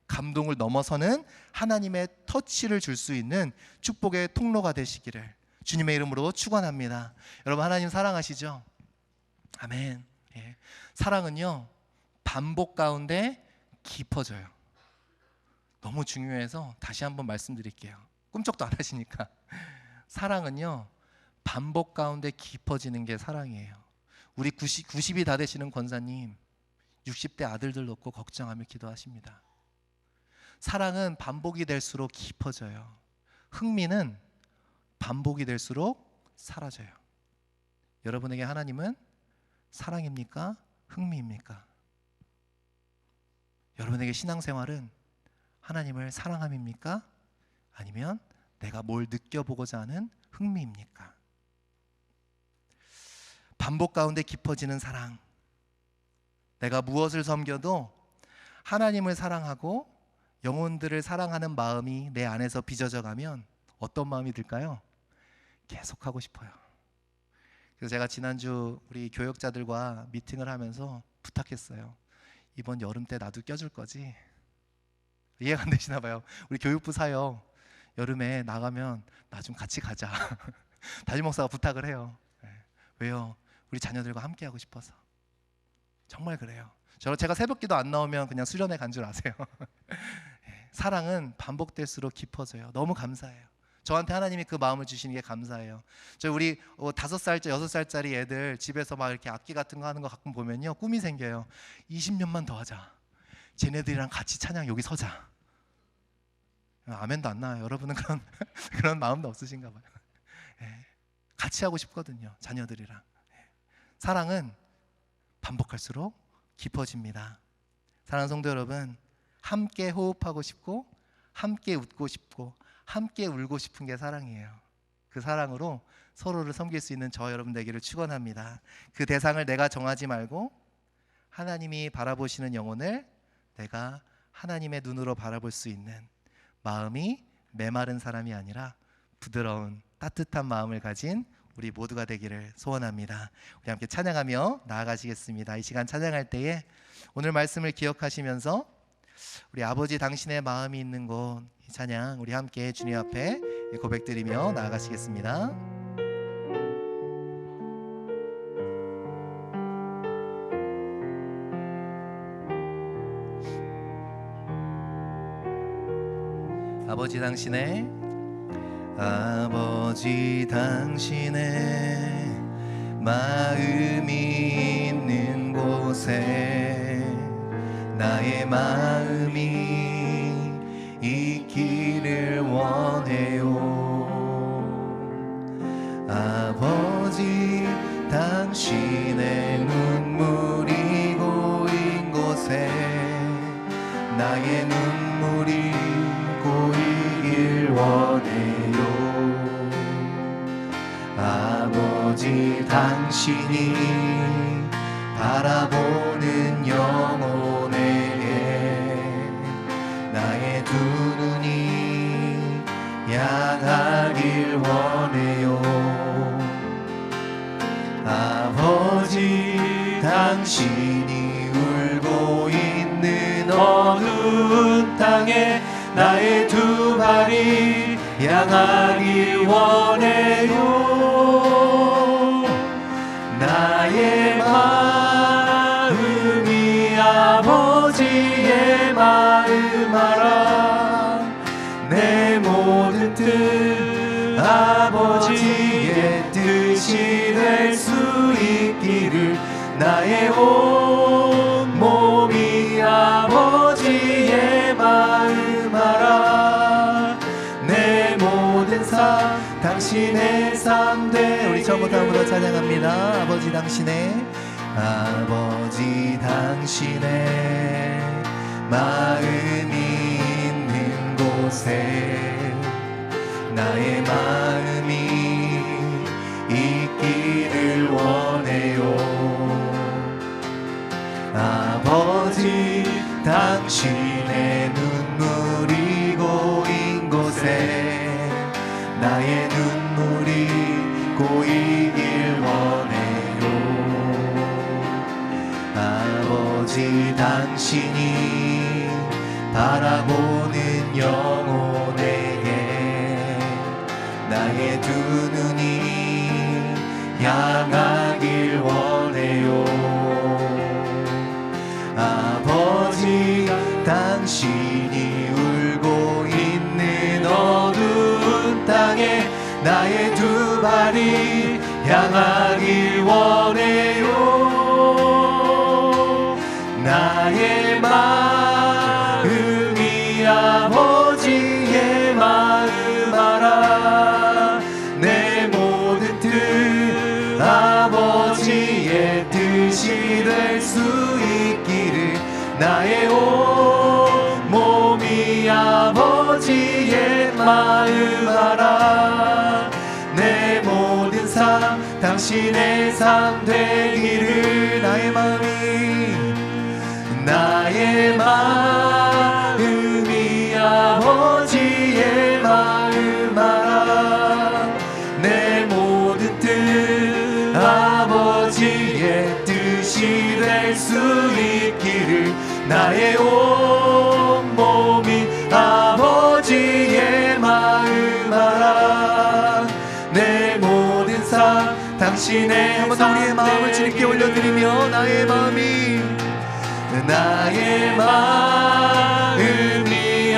감동을 넘어서는 하나님의 터치를 줄 수 있는 축복의 통로가 되시기를 주님의 이름으로 축원합니다. 여러분, 하나님 사랑하시죠? 아멘. 사랑은요, 반복 가운데 깊어져요. 너무 중요해서 다시 한번 말씀드릴게요. 꿈쩍도 안 하시니까. 사랑은요, 반복 가운데 깊어지는 게 사랑이에요. 우리 90이 다 되시는 권사님 60대 아들들 놓고 걱정하며 기도하십니다. 사랑은 반복이 될수록 깊어져요. 흥미는 반복이 될수록 사라져요. 여러분에게 하나님은 사랑입니까? 흥미입니까? 여러분에게 신앙생활은 하나님을 사랑함입니까? 아니면 내가 뭘 느껴보고자 하는 흥미입니까? 반복 가운데 깊어지는 사랑, 내가 무엇을 섬겨도 하나님을 사랑하고 영혼들을 사랑하는 마음이 내 안에서 빚어져 가면 어떤 마음이 들까요? 계속하고 싶어요. 그래서 제가 지난주 우리 교역자들과 미팅을 하면서 부탁했어요. 이번 여름 때 나도 껴줄 거지? 이해가 안 되시나 봐요. 우리 교육부 사역 여름에 나가면 나 좀 같이 가자. 담임 목사가 부탁을 해요. 왜요? 우리 자녀들과 함께 하고 싶어서. 정말 그래요. 제가 새벽기도 안 나오면 그냥 수련회 간 줄 아세요. 사랑은 반복될수록 깊어져요. 너무 감사해요. 저한테 하나님이 그 마음을 주시는 게 감사해요. 우리 5살짜 6살짜리 애들 집에서 막 이렇게 악기 같은 거 하는 거 가끔 보면요, 꿈이 생겨요. 20년만 더 하자. 쟤네들이랑 같이 찬양 여기 서자. 아멘도 안 나와요. 여러분은 그런 마음도 없으신가 봐요. 같이 하고 싶거든요, 자녀들이랑. 사랑은 반복할수록 깊어집니다. 사랑하는 성도 여러분, 함께 호흡하고 싶고 함께 웃고 싶고 함께 울고 싶은 게 사랑이에요. 그 사랑으로 서로를 섬길 수 있는 저와 여러분 되기를 축원합니다. 그 대상을 내가 정하지 말고 하나님이 바라보시는 영혼을 내가 하나님의 눈으로 바라볼 수 있는 마음이 메마른 사람이 아니라 부드러운 따뜻한 마음을 가진 우리 모두가 되기를 소원합니다. 우리 함께 찬양하며 나아가시겠습니다. 이 시간 찬양할 때에 오늘 말씀을 기억하시면서 우리 아버지 당신의 마음이 있는 곳, 이 찬양 우리 함께 주님 앞에 고백드리며 나아가시겠습니다. 아버지 당신의 마음이 있는 곳에 나의 마음이 있기를 원해요. 나의 눈물이 고이길 원해요. 아버지 당신이 바라보는 영혼에게 나의 두 눈이 향하길 원해요. 아버지 당신이 울고 있는 어두운 땅에 나의 두 발이 향하길 원해요. 나의 마음이 아버지의 마음 알아. 내 모든 뜻 아버지의 뜻이 될 수 있기를 나의 온 몸이 아버지의 마음 알아. 내 모든 삶 당신의 삶 돼. 우리 처음부터 한번 더 찬양합니다. 아버지 당신의 마음이 있는 곳에 나의 마음이 있기를 원해요. 아버지 당신의 눈물이 고인 곳에 나의 눈물이 고이길 원해요. 아버지 당신이 바라보는 영혼에게 나의 두 눈이 향하길 원해요. 아버지 당신이 울고 있는 어두운 땅에 나의 두 발이 향하길 원해요. 나의 마음이 아버지의 마음 알아. 내 모든 뜻 아버지의 뜻이 될 수 있기를 나의 온 몸이 아버지의 마음 알아. 내 모든 삶 당신의 삶 되기를 나의 마음이 아버지의 마음 알아. 내 모든 뜻 아버지의 뜻이 될 수 있기를 나의 온 몸이 아버지의 마음 알아. 내 모든 삶 당신의 한번 더 우리의 마음을 주님께 올려드리며 나의 마음이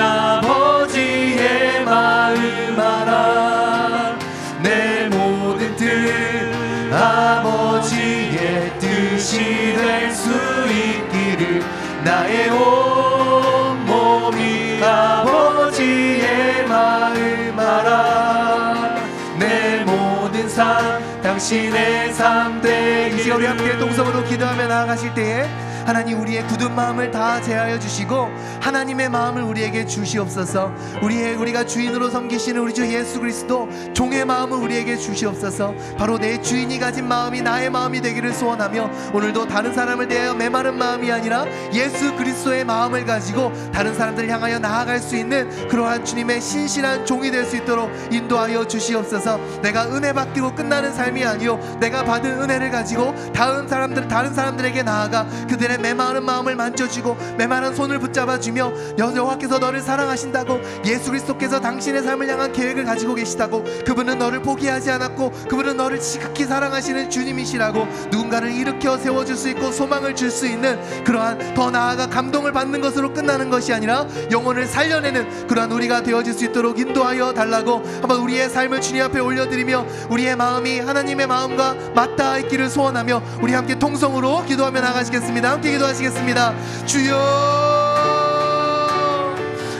아버지의 마음 알아. 내 모든 뜻 아버지의 뜻이 될 수 있기를 나의 온 몸이 아버지의 마음 알아. 내 모든 삶 당신의 삶 되기. 이 시간 우리 함께 동성으로 기도하며 나아가실 때에 하나님 우리의 굳은 마음을 다 제하여 주시고 하나님의 마음을 우리에게 주시옵소서. 우리가 주인으로 섬기시는 우리 주 예수 그리스도 종의 마음을 우리에게 주시옵소서. 바로 내 주인이 가진 마음이 나의 마음이 되기를 소원하며 오늘도 다른 사람을 대하여 메마른 마음이 아니라 예수 그리스도의 마음을 가지고 다른 사람들을 향하여 나아갈 수 있는 그러한 주님의 신실한 종이 될 수 있도록 인도하여 주시옵소서. 내가 은혜 받기로 끝나는 삶이 아니요 내가 받은 은혜를 가지고 다른 사람들에게 나아가 그들의 메마른 마음을 만져주고 메마른 손을 붙잡아주며 여호와께서 너를 사랑하신다고, 예수 그리스도께서 당신의 삶을 향한 계획을 가지고 계시다고, 그분은 너를 포기하지 않았고 그분은 너를 지극히 사랑하시는 주님이시라고 누군가를 일으켜 세워줄 수 있고 소망을 줄 수 있는 그러한 더 나아가 감동을 받는 것으로 끝나는 것이 아니라 영혼을 살려내는 그러한 우리가 되어질 수 있도록 인도하여 달라고 한번 우리의 삶을 주님 앞에 올려드리며 우리의 마음이 하나님의 마음과 맞닿아 있기를 소원하며 우리 함께 통성으로 기도하며 나가시겠습니다. 함께 기도하시겠습니다. 주여,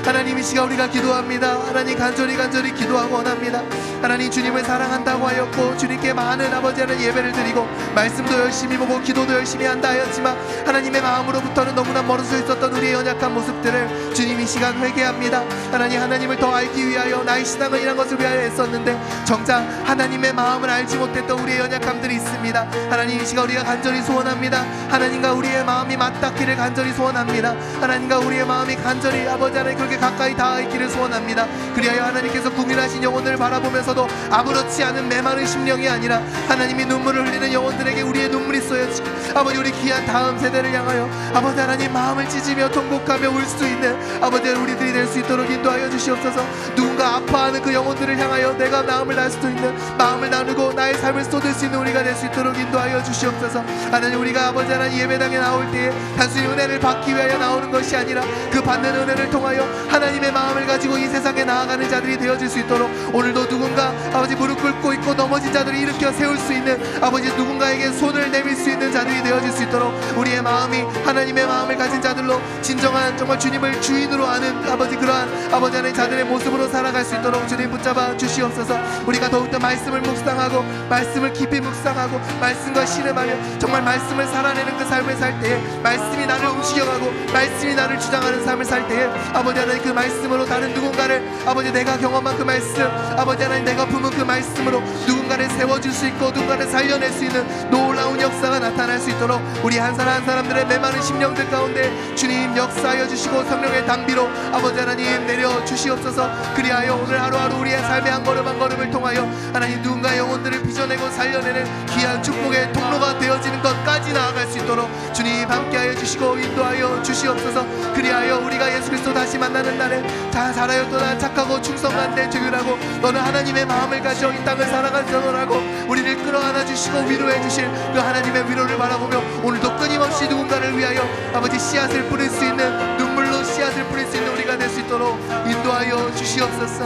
하나님 이 시간 우리가 기도합니다. 하나님 간절히 기도하고 원합니다. 하나님 주님을 사랑한다고 하였고 주님께 많은 아버지 하나님 예배를 드리고 말씀도 열심히 보고 기도도 열심히 한다 하였지만 하나님의 마음으로부터는 너무나 멀어져 있었던 우리의 연약한 모습들을 주님 이 시간 회개합니다. 하나님을 더 알기 위하여 나의 신앙은이란 것을 위하여 애썼는데 정작 하나님의 마음을 알지 못했던 우리의 연약함들이 있습니다. 하나님 이 시간 우리가 간절히 소원합니다. 하나님과 우리의 마음이 맞닿기를 간절히 소원합니다. 하나님과 우리의 마음이 간절히 아버지 하나님 그렇게 가까이 닿아있기를 소원합니다. 그리하여 하나님께서 국민하신 영혼들을 바라보면서도 아무렇지 않은 메마른 심령이 아니라 하나님이 눈물을 흘리는 영혼들에게 우리의 눈물이 쏘여지고 아버지 우리 귀한 다음 세대를 향하여 아버지 하나님 마음을 찢으며 통곡하며 울 수 있는 아버지 우리들이 될 수 있도록 인도하여 주시옵소서. 누군가 아파하는 그 영혼들을 향하여 내가 마음을 날 수도 있는 마음을 나누고 나의 삶을 쏟을 수 있는 우리가 될 수 있도록 인도하여 주시옵소서. 하나님 우리가 아버지 하나님 예배당에 나올 때에 단순히 은혜를 받기 위하여 나오는 것이 아니라 그 받는 은혜를 통하여 하나님의 마음을 가지고 이 세상에 나아가는 자들이 되어질 수 있도록 오늘도 누군가 아버지 무릎 꿇고 있고 넘어진 자들을 일으켜 세울 수 있는 아버지 누군가에게 손을 내밀 수 있는 자들이 되어질 수 있도록 우리의 마음이 하나님의 마음을 가진 자들로 진정한 정말 주님을 주인으로 아는 아버지 그러한 아버지 하나님 자들의 모습으로 살아갈 수 있도록 주님 붙잡아 주시옵소서. 우리가 더욱더 말씀을 묵상하고 말씀을 깊이 묵상하고 말씀과 씨름하며 정말 말씀을 살아내는 그 삶을 살 때에 말씀이 나를 움직여가고 말씀이 나를 주장하는 삶을 살 때에 아버지 하나님 그 말씀으로 다른 누군가를 아버지 내가 경험한 그 말씀 아버지 하나님 내가 품은 그 말씀으로 누군가를 세워줄 수 있고 누군가를 살려낼 수 있는 놀라운 역사가 나타날 수 있도록 우리 한 사람 한 사람들의 메마른 심령들 가운데 주님 역사하여 주시고 성령의 담비로 아버지 하나님 내려 주시옵소서. 그리하여 오늘 하루하루 우리의 삶의 한 걸음 한 걸음을 통하여 하나님 누군가의 영혼들을 빚어내고 살려내는 귀한 축복의 통로가 되어지는 것까지 나아갈 수 있도록 주님 함께하여 주시고 인도하여 주시옵소서. 그리하여 우리가 예수 그리스도 다시 만나는 날에 다 잘하였도다 착하고 충성한 내 주유라고 너는 하나님의 마음을 가져 이 땅을 살아가서라고 우리를 끌어안아 주시고 위로해 주실 그 하나님의 위로를 바라보며 오늘도 끊임없이 누군가를 위하여 아버지 씨앗을 뿌릴 수 있는 눈물로 씨앗을 뿌릴 수 있는 우리가 될 수 있도록 인도하여 주시옵소서.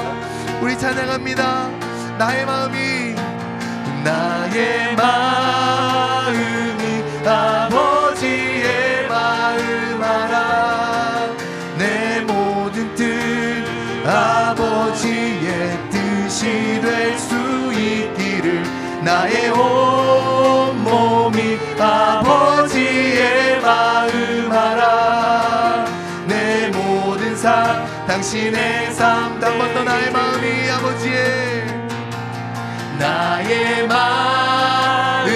우리 찬양합니다. 나의 마음이 아버지의 마음 알아 내 모든 뜻 아버지의 뜻이 될 수 있기를 나의 온 몸이 아버지의 마음 알아 내 모든 삶 당신의 삶 한 번 더 나의 마음이 나의 마음이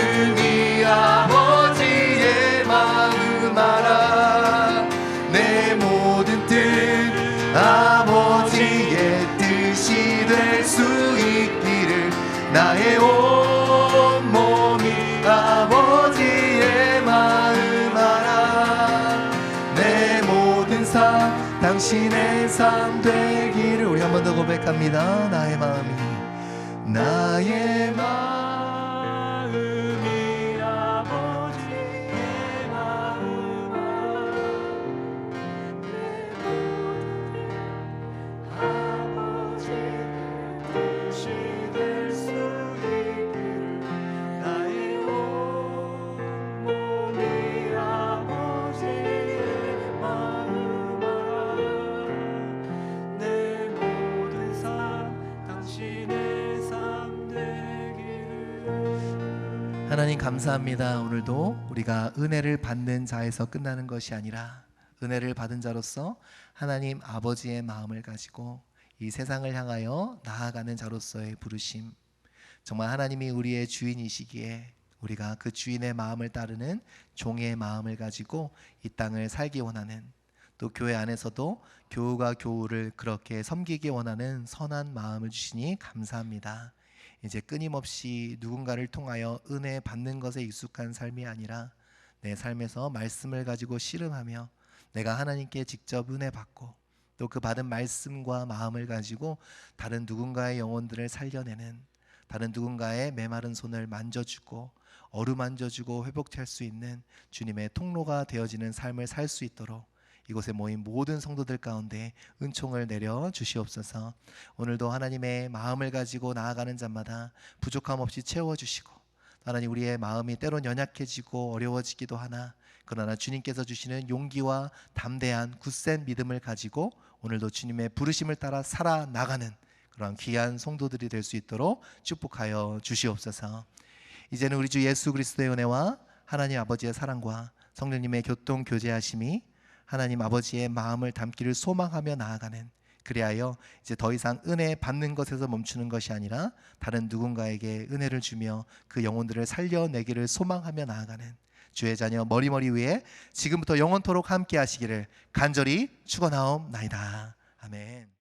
아버지의 마음 알아 내 모든 뜻 아버지의 뜻이 될 수 있기를 나의 온 몸이 아버지의 마음 알아 내 모든 삶 당신의 삶 되기를 우리 한 번 더 고백합니다. 나의 마음이 아버지의 마음 아버지의 뜻이 될 수 있기를 나의 온 몸이 아버지의 마음 내 모든 삶 당신의 하나님 감사합니다. 오늘도 우리가 은혜를 받는 자에서 끝나는 것이 아니라 은혜를 받은 자로서 하나님 아버지의 마음을 가지고 이 세상을 향하여 나아가는 자로서의 부르심 정말 하나님이 우리의 주인이시기에 우리가 그 주인의 마음을 따르는 종의 마음을 가지고 이 땅을 살기 원하는 또 교회 안에서도 교우가 교우를 그렇게 섬기기 원하는 선한 마음을 주시니 감사합니다. 이제 끊임없이 누군가를 통하여 은혜 받는 것에 익숙한 삶이 아니라 내 삶에서 말씀을 가지고 씨름하며 내가 하나님께 직접 은혜 받고 또 그 받은 말씀과 마음을 가지고 다른 누군가의 영혼들을 살려내는 다른 누군가의 메마른 손을 만져주고 어루만져주고 회복할 수 있는 주님의 통로가 되어지는 삶을 살 수 있도록 이곳에 모인 모든 성도들 가운데 은총을 내려 주시옵소서. 오늘도 하나님의 마음을 가지고 나아가는 자마다 부족함 없이 채워주시고 하나님 우리의 마음이 때론 연약해지고 어려워지기도 하나 그러나 주님께서 주시는 용기와 담대한 굳센 믿음을 가지고 오늘도 주님의 부르심을 따라 살아나가는 그런 귀한 성도들이 될 수 있도록 축복하여 주시옵소서. 이제는 우리 주 예수 그리스도의 은혜와 하나님 아버지의 사랑과 성령님의 교통 교제하심이 하나님 아버지의 마음을 담기를 소망하며 나아가는, 그리하여 이제 더 이상 은혜 받는 것에서 멈추는 것이 아니라 다른 누군가에게 은혜를 주며 그 영혼들을 살려내기를 소망하며 나아가는 주의 자녀 머리머리 위에 지금부터 영원토록 함께 하시기를 간절히 축원하옵나이다. 아멘.